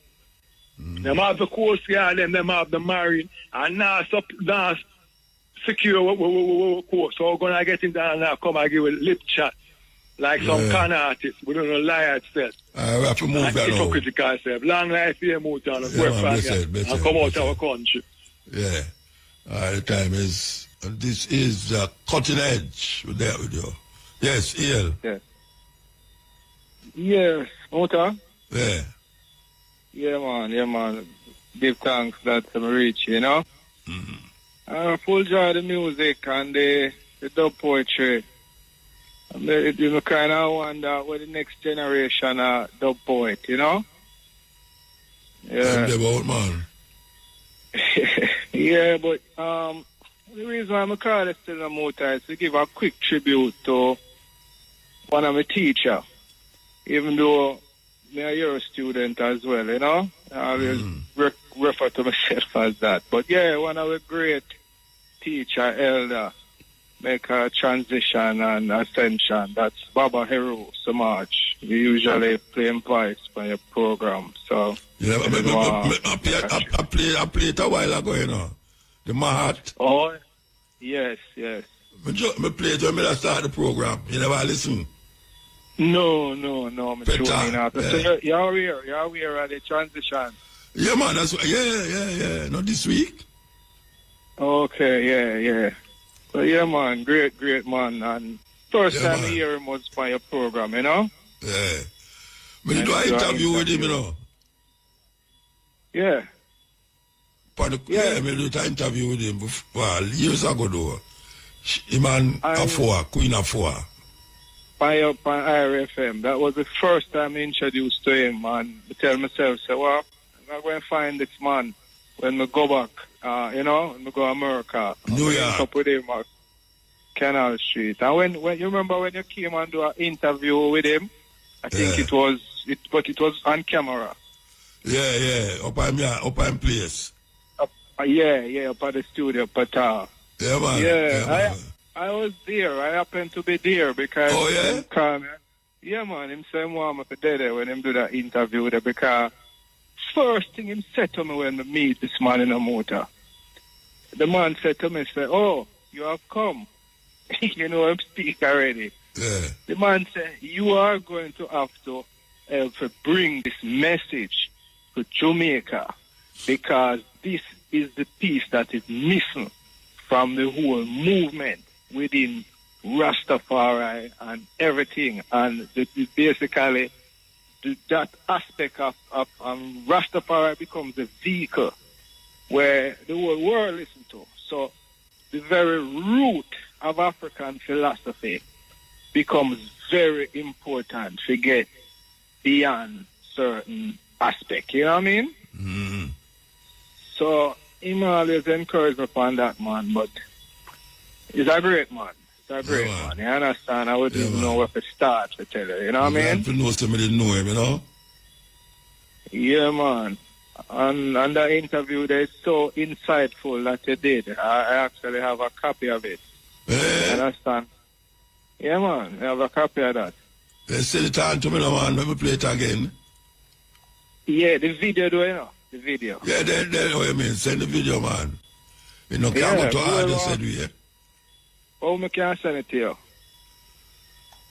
Them have the Coast Guard, them have the Marine, and now secure course. So we're going to get in there and now come and give a lip chat. Like some con artists, we don't know lie itself. We have to move that hypocritical self. Long life here, move on and come out of our country. Yeah. The time is, this is the cutting edge there with you. Yes, Ian. Yeah. Yes, Mota? Yeah. Yeah, man. Give thanks that I'm rich, you know? Full joy the music and the dub poetry. You kind of wonder what the next generation dub poet, you know? Yeah. About, man. Yeah, but the reason why I'm calling this to the Mota is to give a quick tribute to one of my teachers. Even though you're a student as well, you know? I always refer to myself as that. But yeah, one of the great teacher, elder, make a transition and ascension. That's Baba Hero Samaj. We usually play him voice for your program. So yeah, I played it a while ago, you know. The Mahat. Oh, yes. I played it when I started the program. You never listen. No, I'm tuning out. So you're aware of the transition. Yeah, man, that's what, yeah. Not this week. Okay, yeah. So yeah, man, great man. And first time I hear him was by your program, you know? Yeah. But you do an interview with him, you know? Yeah. Yeah, me do an interview with him years ago though. Him and Afua, Queen Afua. By IRFM. That was the first time I introduced to him, and I tell myself, say, well, I'm going to find this man when we go back, when we go to America. New York. Up with him at Canal Street. And when you remember when you came and do an interview with him, I think it was on camera. Yeah, up on place. Up at the studio, but yeah, man. Yeah, I was there. I happened to be there because him call me. Yeah, man, him say I'm up there when him do that interview with him, because first thing him said to me when we meet this man in a motor, the man said to me, oh, you have come. You know, I'm speak already. Yeah. The man said, you are going to have to help bring this message to Jamaica, because this is the piece that is missing from the whole movement within Rastafari and everything. And basically, that aspect of Rastafari becomes a vehicle where the whole world listens to. So the very root of African philosophy becomes very important to get beyond certain aspects. You know what I mean? Mm-hmm. So him always encourage me upon that, man, but he's a great man. He's a great man. You understand? I wouldn't even know where to start to tell you. You know what I mean? To know somebody didn't know him, you know? Yeah, man. And that interview there is so insightful that you did. I actually have a copy of it. You understand? Yeah, man. I have a copy of that. Let's send it on to me now, man. Let me play it again. Yeah, the video, do you know? The video. Yeah, then what you mean. Send the video, man. You know, can't go to hard, you said we. How I can send it to you?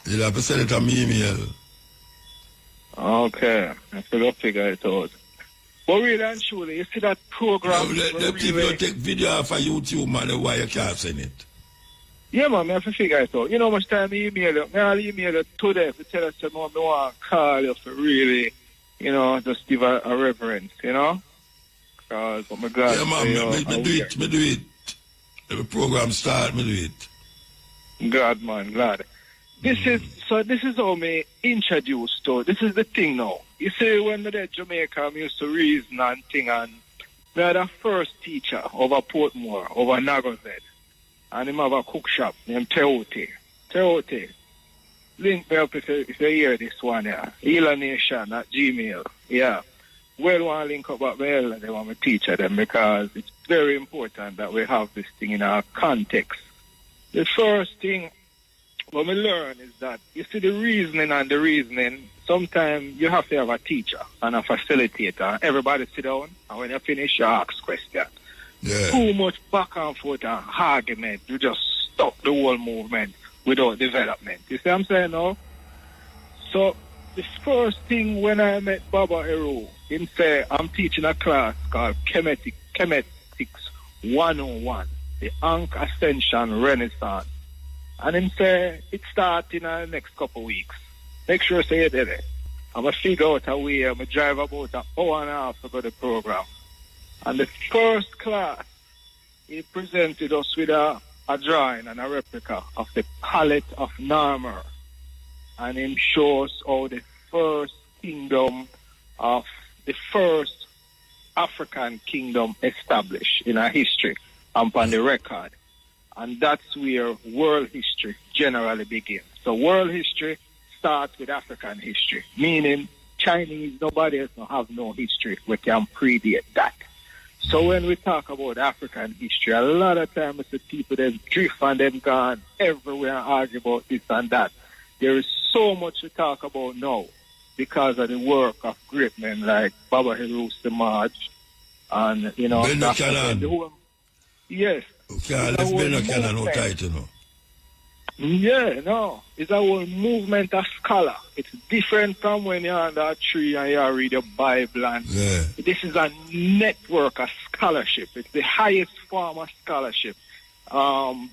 You'll have to send it to me email. Okay. I still figure it out. But really and truly, you see that program... The people take video off of YouTube, man, why you can't send it? Yeah, man, I have to figure it out. You know how much time I email you? I'll email you today to tell us, I want to call you for really, just give a reverence, Because, oh my God. Yeah, man, me do it. The program start, me do it. God, man, glad. This is how me introduced to. This is the thing now. You see, when we did Jamaica, I used to reason and thing, and we had a first teacher over Portmore, over Nagozed, and him have a cook shop named Teote. Link me up if you hear this one, yeah. Healernation at Gmail, yeah. Well, want to link up at well, they want me teacher them, because it's very important that we have this thing in our context. The first thing what we learn is that, you see, the reasoning, sometimes you have to have a teacher and a facilitator. Everybody sit down, and when you finish, you ask questions. Yeah. Too much back and forth and argument, you just stop the whole movement without development. You see what I'm saying now? So, the first thing when I met Baba Hero, him say, I'm teaching a class called Chemetics 101, the Ankh Ascension Renaissance. And him say, it starts in the next couple of weeks. Make sure say you did it. I'm going to figure out a way, I'm going to drive about an hour and a half to go to the program. And the first class, he presented us with a drawing and a replica of the palette of Narmer. And him shows how the first kingdom of the first African kingdom established in our history and on the record. And that's where world history generally begins. So world history starts with African history, meaning Chinese, nobody else don't have no history. We can predate that. So when we talk about African history, a lot of times the people them drift and them gone everywhere and argue about this and that. There is so much to talk about now because of the work of great men like Baba Hero Samaj and, Ben yes. Okay, let's Ben no title, no. Yeah, no. It's a whole movement of scholar. It's different from when you're under a tree and you read the Bible. And this is a network of scholarship. It's the highest form of scholarship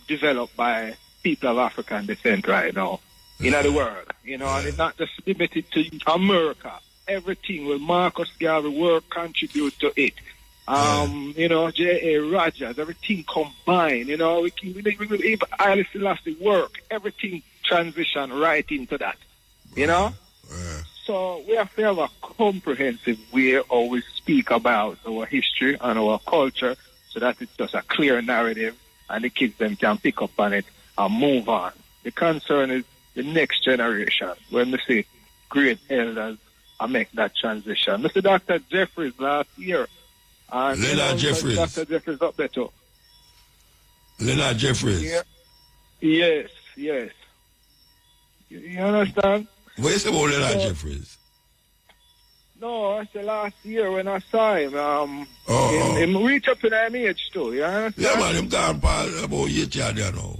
developed by people of African descent right now in the world. You know, and it's not just limited to America. Everything will Marcus Garvey work contribute to it. You know, J.A. Rogers, everything combined, you know, we even Haile Selassie work, everything transition right into that, you know? So we have to have a comprehensive way how we speak about our history and our culture so that it's just a clear narrative and the kids them can pick up on it and move on. The concern is the next generation, when we see great elders and make that transition. Mr. Dr. Jeffries last year, and Leonard Jeffries. Dr. Jeffries up there too. Leonard Jeffries. Yeah. Yes. You understand? What is about Leonard Jeffries? No, I said last year when I saw him, him reach up in an age too, you understand? Yeah, man, him gone past about 8 years there now.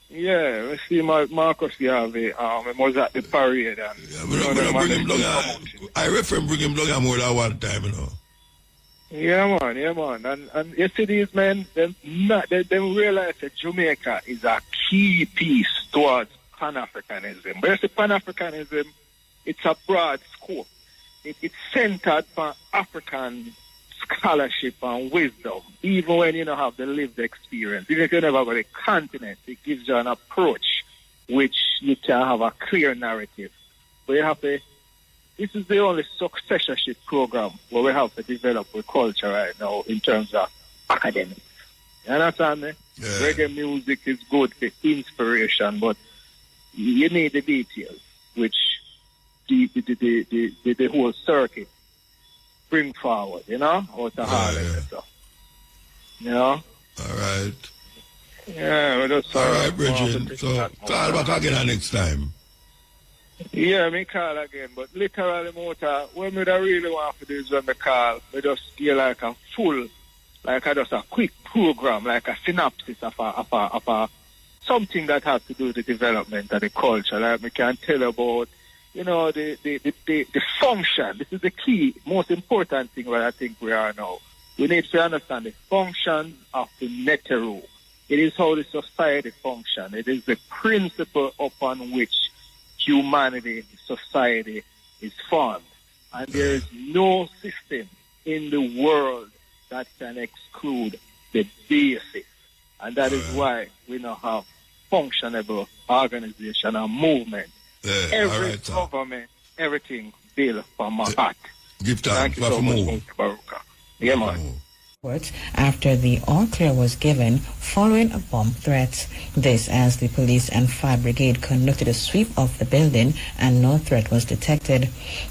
Yeah, we see Marcus Garvey, he was at the parade. And, bring him down. I refer him bring him down more than one time, you know. Yeah, man. And you see these men, they realize that Jamaica is a key piece towards Pan-Africanism. But you see, Pan-Africanism, it's a broad scope. It's centered for African scholarship and wisdom, even when you don't have the lived experience. Even if you never got a continent, it gives you an approach which you can have a clear narrative. But you have to. This is the only successorship program where we have to develop a culture right now in terms of academics. You understand me? Yeah. Reggae music is good for inspiration, but you need the details, which the whole circuit bring forward, you know, out of Harlem and stuff. You know? All right. Yeah, well, that's all right, Bridget. So call back again next time. Yeah, me call again, but literally, Mota, when we don't really want to do is when we call, we just feel like a full, like just a quick program, like a synopsis of a something that has to do with the development of the culture. Like we can tell about, you know, the function. This is the key, most important thing where I think we are now. We need to understand the function of the Netero. It is how the society functions. It is the principle upon which humanity, society is formed. And there is no system in the world that can exclude the basis. And that is why we now have functionable organization and movement. Every government, everything built from a heart. Give time. Thank you so much, Mutabruka. Yeah, man. After the all-clear was given following a bomb threat. This as the police and fire brigade conducted a sweep of the building and no threat was detected.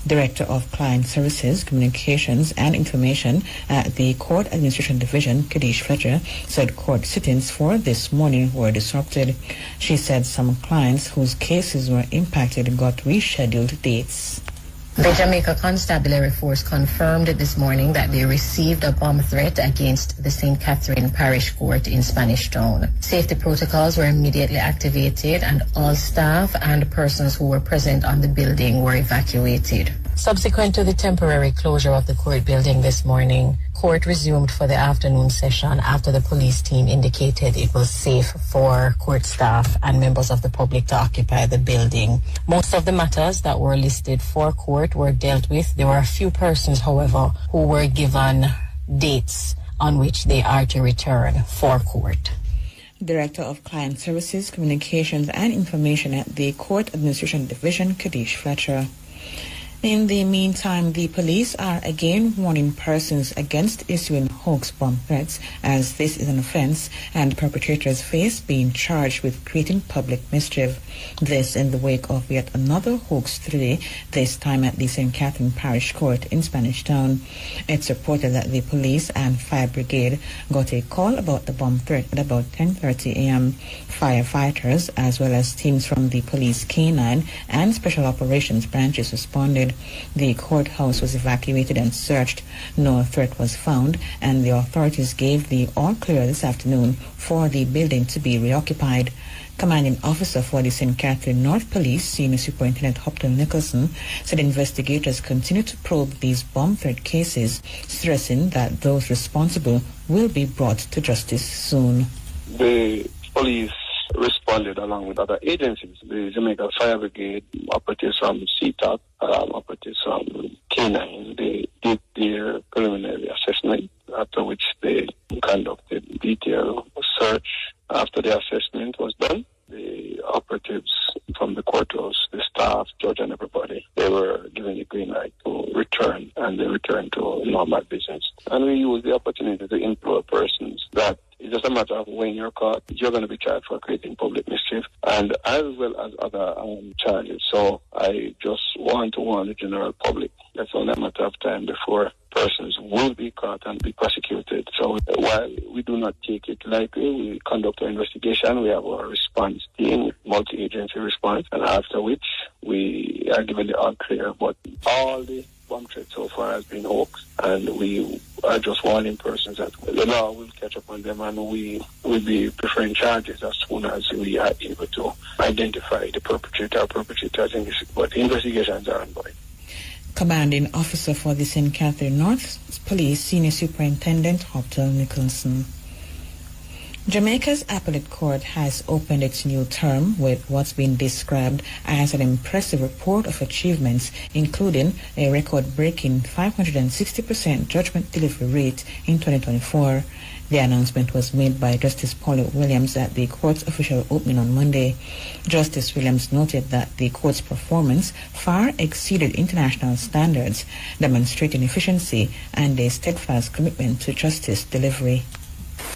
Director of Client Services, Communications and Information at the Court Administration Division, Kadish Fletcher, said court sittings for this morning were disrupted. She said some clients whose cases were impacted got rescheduled dates. The Jamaica Constabulary Force confirmed this morning that they received a bomb threat against the St. Catherine Parish Court in Spanish Town. Safety protocols were immediately activated and all staff and persons who were present on the building were evacuated. Subsequent to the temporary closure of the court building this morning, court resumed for the afternoon session after the police team indicated it was safe for court staff and members of the public to occupy the building. Most of the matters that were listed for court were dealt with. There were a few persons, however, who were given dates on which they are to return for court. Director of Client Services, Communications and Information at the Court Administration Division, Kadish Fletcher. In the meantime, the police are again warning persons against issuing hoax bomb threats, as this is an offense and perpetrators face being charged with creating public mischief. This in the wake of yet another hoax today, this time at the St. Catherine Parish Court in Spanish Town. It's reported that the police and fire brigade got a call about the bomb threat at about 10:30 a.m. Firefighters, as well as teams from the police canine and special operations branches responded. The courthouse was evacuated and searched. No threat was found, and the authorities gave the all clear this afternoon for the building to be reoccupied. Commanding officer for the St. Catherine North Police, Senior Superintendent Hopton Nicholson, said investigators continue to probe these bomb threat cases, stressing that those responsible will be brought to justice soon. The police responded along with other agencies. The Jamaica Fire Brigade, operatives from CTOC, operatives from K9, they did their preliminary assessment, after which they conducted detailed search. After the assessment was done, the operatives from the courthouse, the staff, judge and everybody, they were given the green light to return, and they returned to normal business. And we used the opportunity to implore persons that it's just a matter of when you're caught, you're going to be charged for creating public mischief, and as well as other charges. So I just want to warn the general public that's only a matter of time before persons will be caught and be prosecuted. So while we do not take it lightly, we conduct our investigation. We have our response team, multi-agency response, and after which we are given the all clear. But all the bomb threats so far has been hoax, and we are just warning persons that the law will catch up on them, and we will be preferring charges as soon as we are able to identify the perpetrator or perpetrators in this. But investigations are ongoing. Commanding officer for the St. Catherine North Police, Senior Superintendent Hopton Nicholson. Jamaica's appellate court has opened its new term with what's been described as an impressive report of achievements, including a record-breaking 560% judgment delivery rate in 2024. The announcement was made by Justice Paulette Williams at the court's official opening on Monday. Justice Williams noted that the court's performance far exceeded international standards, demonstrating efficiency and a steadfast commitment to justice delivery.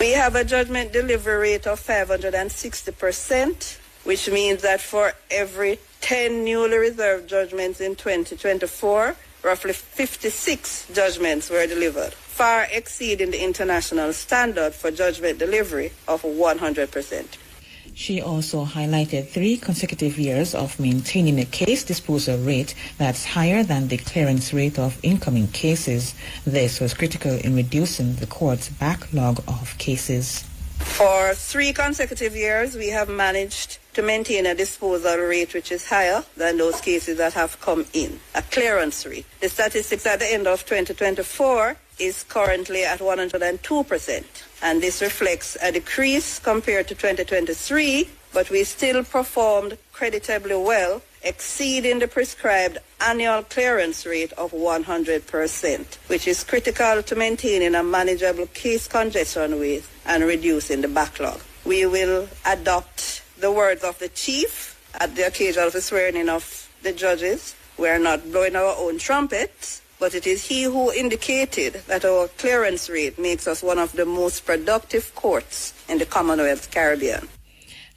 We have a judgment delivery rate of 560%, which means that for every 10 newly reserved judgments in 2024, roughly 56 judgments were delivered, far exceeding the international standard for judgment delivery of 100%. She also highlighted 3 consecutive years of maintaining a case disposal rate that's higher than the clearance rate of incoming cases. This was critical in reducing the court's backlog of cases. For 3 consecutive years, we have managed to maintain a disposal rate which is higher than those cases that have come in, a clearance rate. The statistics at the end of 2024 is currently at 102%, and this reflects a decrease compared to 2023, but we still performed creditably well, exceeding the prescribed annual clearance rate of 100%, which is critical to maintaining a manageable case congestion rate and reducing the backlog. We will adopt the words of the chief at the occasion of the swearing-in of the judges. We are not blowing our own trumpets, but it is he who indicated that our clearance rate makes us one of the most productive courts in the Commonwealth Caribbean.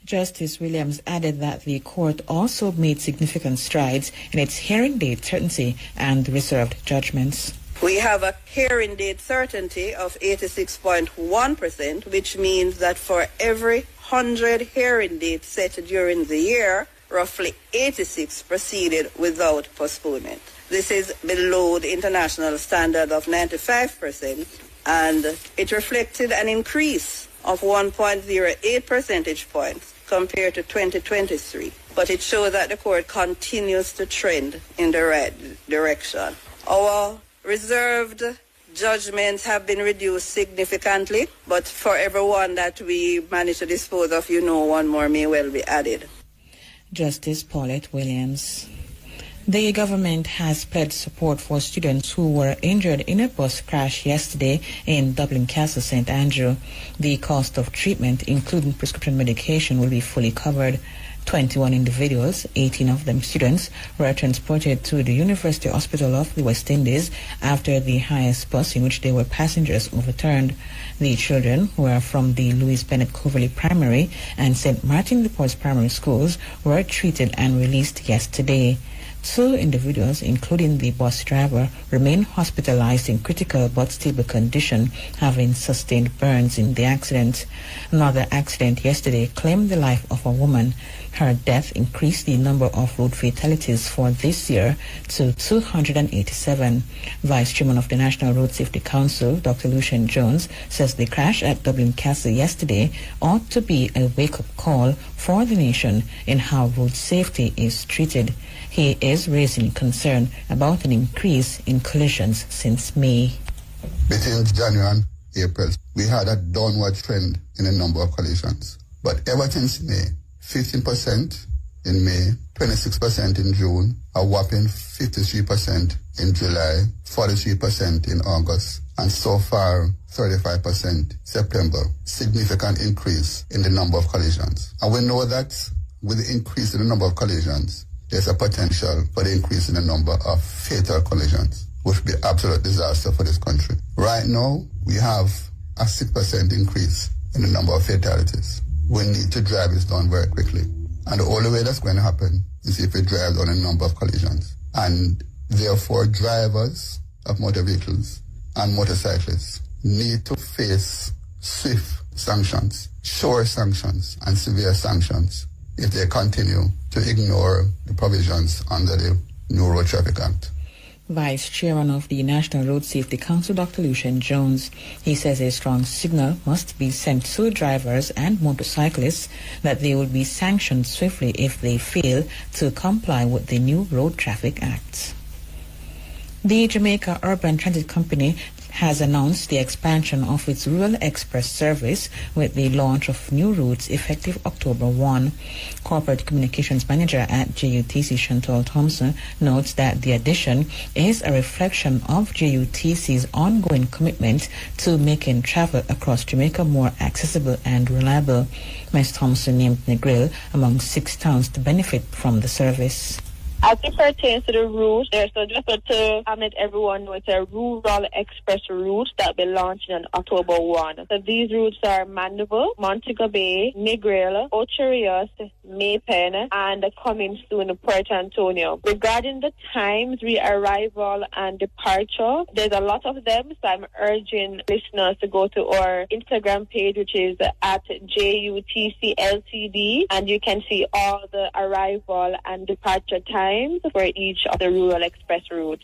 Justice Williams added that the court also made significant strides in its hearing date certainty and reserved judgments. We have a hearing date certainty of 86.1%, which means that for every 100 hearing dates set during the year, roughly 86 proceeded without postponement. This is below the international standard of 95%, and it reflected an increase of 1.08 percentage points compared to 2023. But it shows that the court continues to trend in the right direction. Our reserved judgments have been reduced significantly, but for every one that we manage to dispose of, one more may well be added. Justice Paulette Williams. The government has pledged support for students who were injured in a bus crash yesterday in Dublin Castle St. Andrew. The cost of treatment, including prescription medication, will be fully covered. 21 individuals, 18 of them students, were transported to the University Hospital of the West Indies after the highest bus in which they were passengers overturned. The children, who are from the Louis Bennett Coverley Primary and St. Martin de Porres Primary Schools, were treated and released yesterday. 2 individuals, including the bus driver, remain hospitalized in critical but stable condition, having sustained burns in the accident. Another accident yesterday claimed the life of a woman. Her death increased the number of road fatalities for this year to 287. Vice Chairman of the National Road Safety Council, Dr. Lucian Jones, says the crash at Dublin Castle yesterday ought to be a wake-up call for the nation in how road safety is treated. He is raising concern about an increase in collisions since May. Between January and April, we had a downward trend in the number of collisions. But ever since May, 15% in May, 26% in June, a whopping 53% in July, 43% in August, and so far 35% September. Significant increase in the number of collisions. And we know that with the increase in the number of collisions, there's a potential for the increase in the number of fatal collisions, which would be an absolute disaster for this country. Right now, we have a 6% increase in the number of fatalities. We need to drive this down very quickly. And the only way that's going to happen is if we drive down a number of collisions. And therefore, drivers of motor vehicles and motorcyclists need to face swift sanctions, sure sanctions, and severe sanctions if they continue to ignore the provisions under the New Road Traffic Act. Vice Chairman of the National Road Safety Council, Dr. Lucian Jones. He says a strong signal must be sent to drivers and motorcyclists that they will be sanctioned swiftly if they fail to comply with the new Road Traffic Act. The Jamaica Urban Transit Company has announced the expansion of its Rural Express service with the launch of new routes effective October 1. Corporate Communications Manager at JUTC, Chantal Thompson, notes that the addition is a reflection of JUTC's ongoing commitment to making travel across Jamaica more accessible and reliable. Ms. Thompson named Negril among 6 towns to benefit from the service. As it pertains to the route, just to let everyone know, it's a Rural Express route that will be launching on October 1. So these routes are Mandeville, Montego Bay, Negril, Ocherios, Maypen, and coming soon Puerto Antonio. Regarding the times, re-arrival and departure, there's a lot of them, so I'm urging listeners to go to our Instagram page, which is at JUTC LTD, and you can see all the arrival and departure times for each of the Rural Express routes.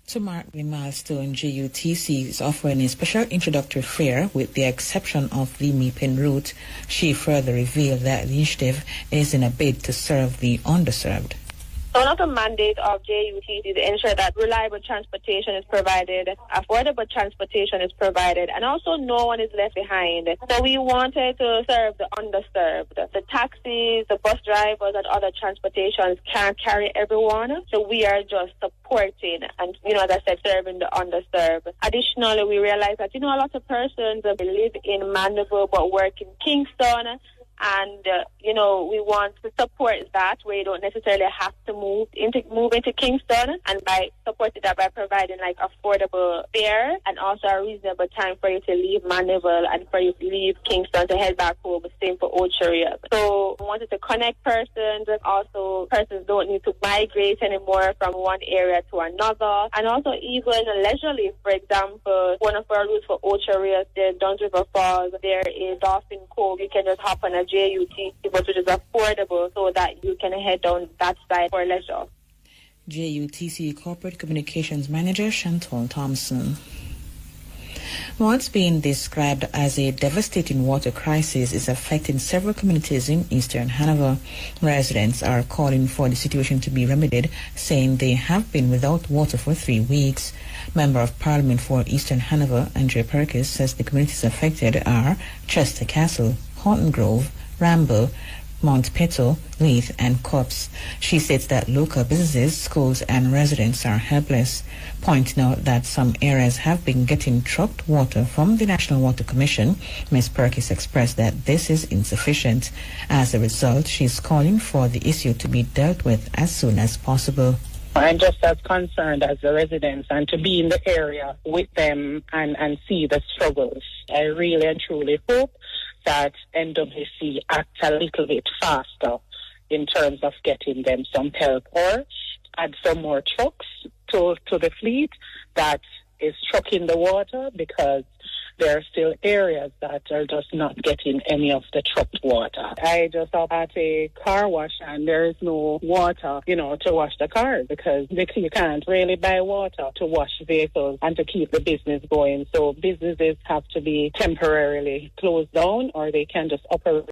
To mark the milestone, JUTC is offering a special introductory fare with the exception of the Maypen route. She further revealed that the initiative is in a bid to serve the underserved. So one of the mandates of JUTC is to ensure that reliable transportation is provided, affordable transportation is provided, and also no one is left behind. So we wanted to serve the underserved. The taxis, the bus drivers, and other transportations can't carry everyone. So we are just supporting and, as I said, serving the underserved. Additionally, we realize that, a lot of persons live in Mandeville but work in Kingston. And, we want to support that where you don't necessarily have to move into Kingston, and by supporting that by providing affordable fare and also a reasonable time for you to leave Mandeville and for you to leave Kingston to head back home, same for Ocherios. So we wanted to connect persons, and also persons don't need to migrate anymore from one area to another, and also even leisurely. For example, one of our routes for Ocherios, there's Duns River Falls, there is Dolphin Cove. You can just hop on a JUTC, but which is affordable, so that you can head down that side for leisure. JUTC Corporate Communications Manager Chantal Thompson. What's being described as a devastating water crisis is affecting several communities in Eastern Hanover. Residents are calling for the situation to be remedied, saying they have been without water for 3 weeks. Member of Parliament for Eastern Hanover, Andrea Perkins, says the communities affected are Chester Castle, Horton Grove, Ramble, Mount Peto, Leith, and Copse. She states that local businesses, schools, and residents are helpless, pointing out that some areas have been getting trucked water from the National Water Commission. Ms. Perkins expressed that this is insufficient. As a result, she is calling for the issue to be dealt with as soon as possible. I'm just as concerned as the residents, and to be in the area with them and see the struggles. I really and truly hope that NWC acts a little bit faster in terms of getting them some help, or add some more trucks to the fleet that is trucking the water, because there are still areas that are just not getting any of the trucked water. I just up at a car wash and there is no water, to wash the cars, because you can't really buy water to wash vehicles and to keep the business going. So businesses have to be temporarily closed down, or they can just operate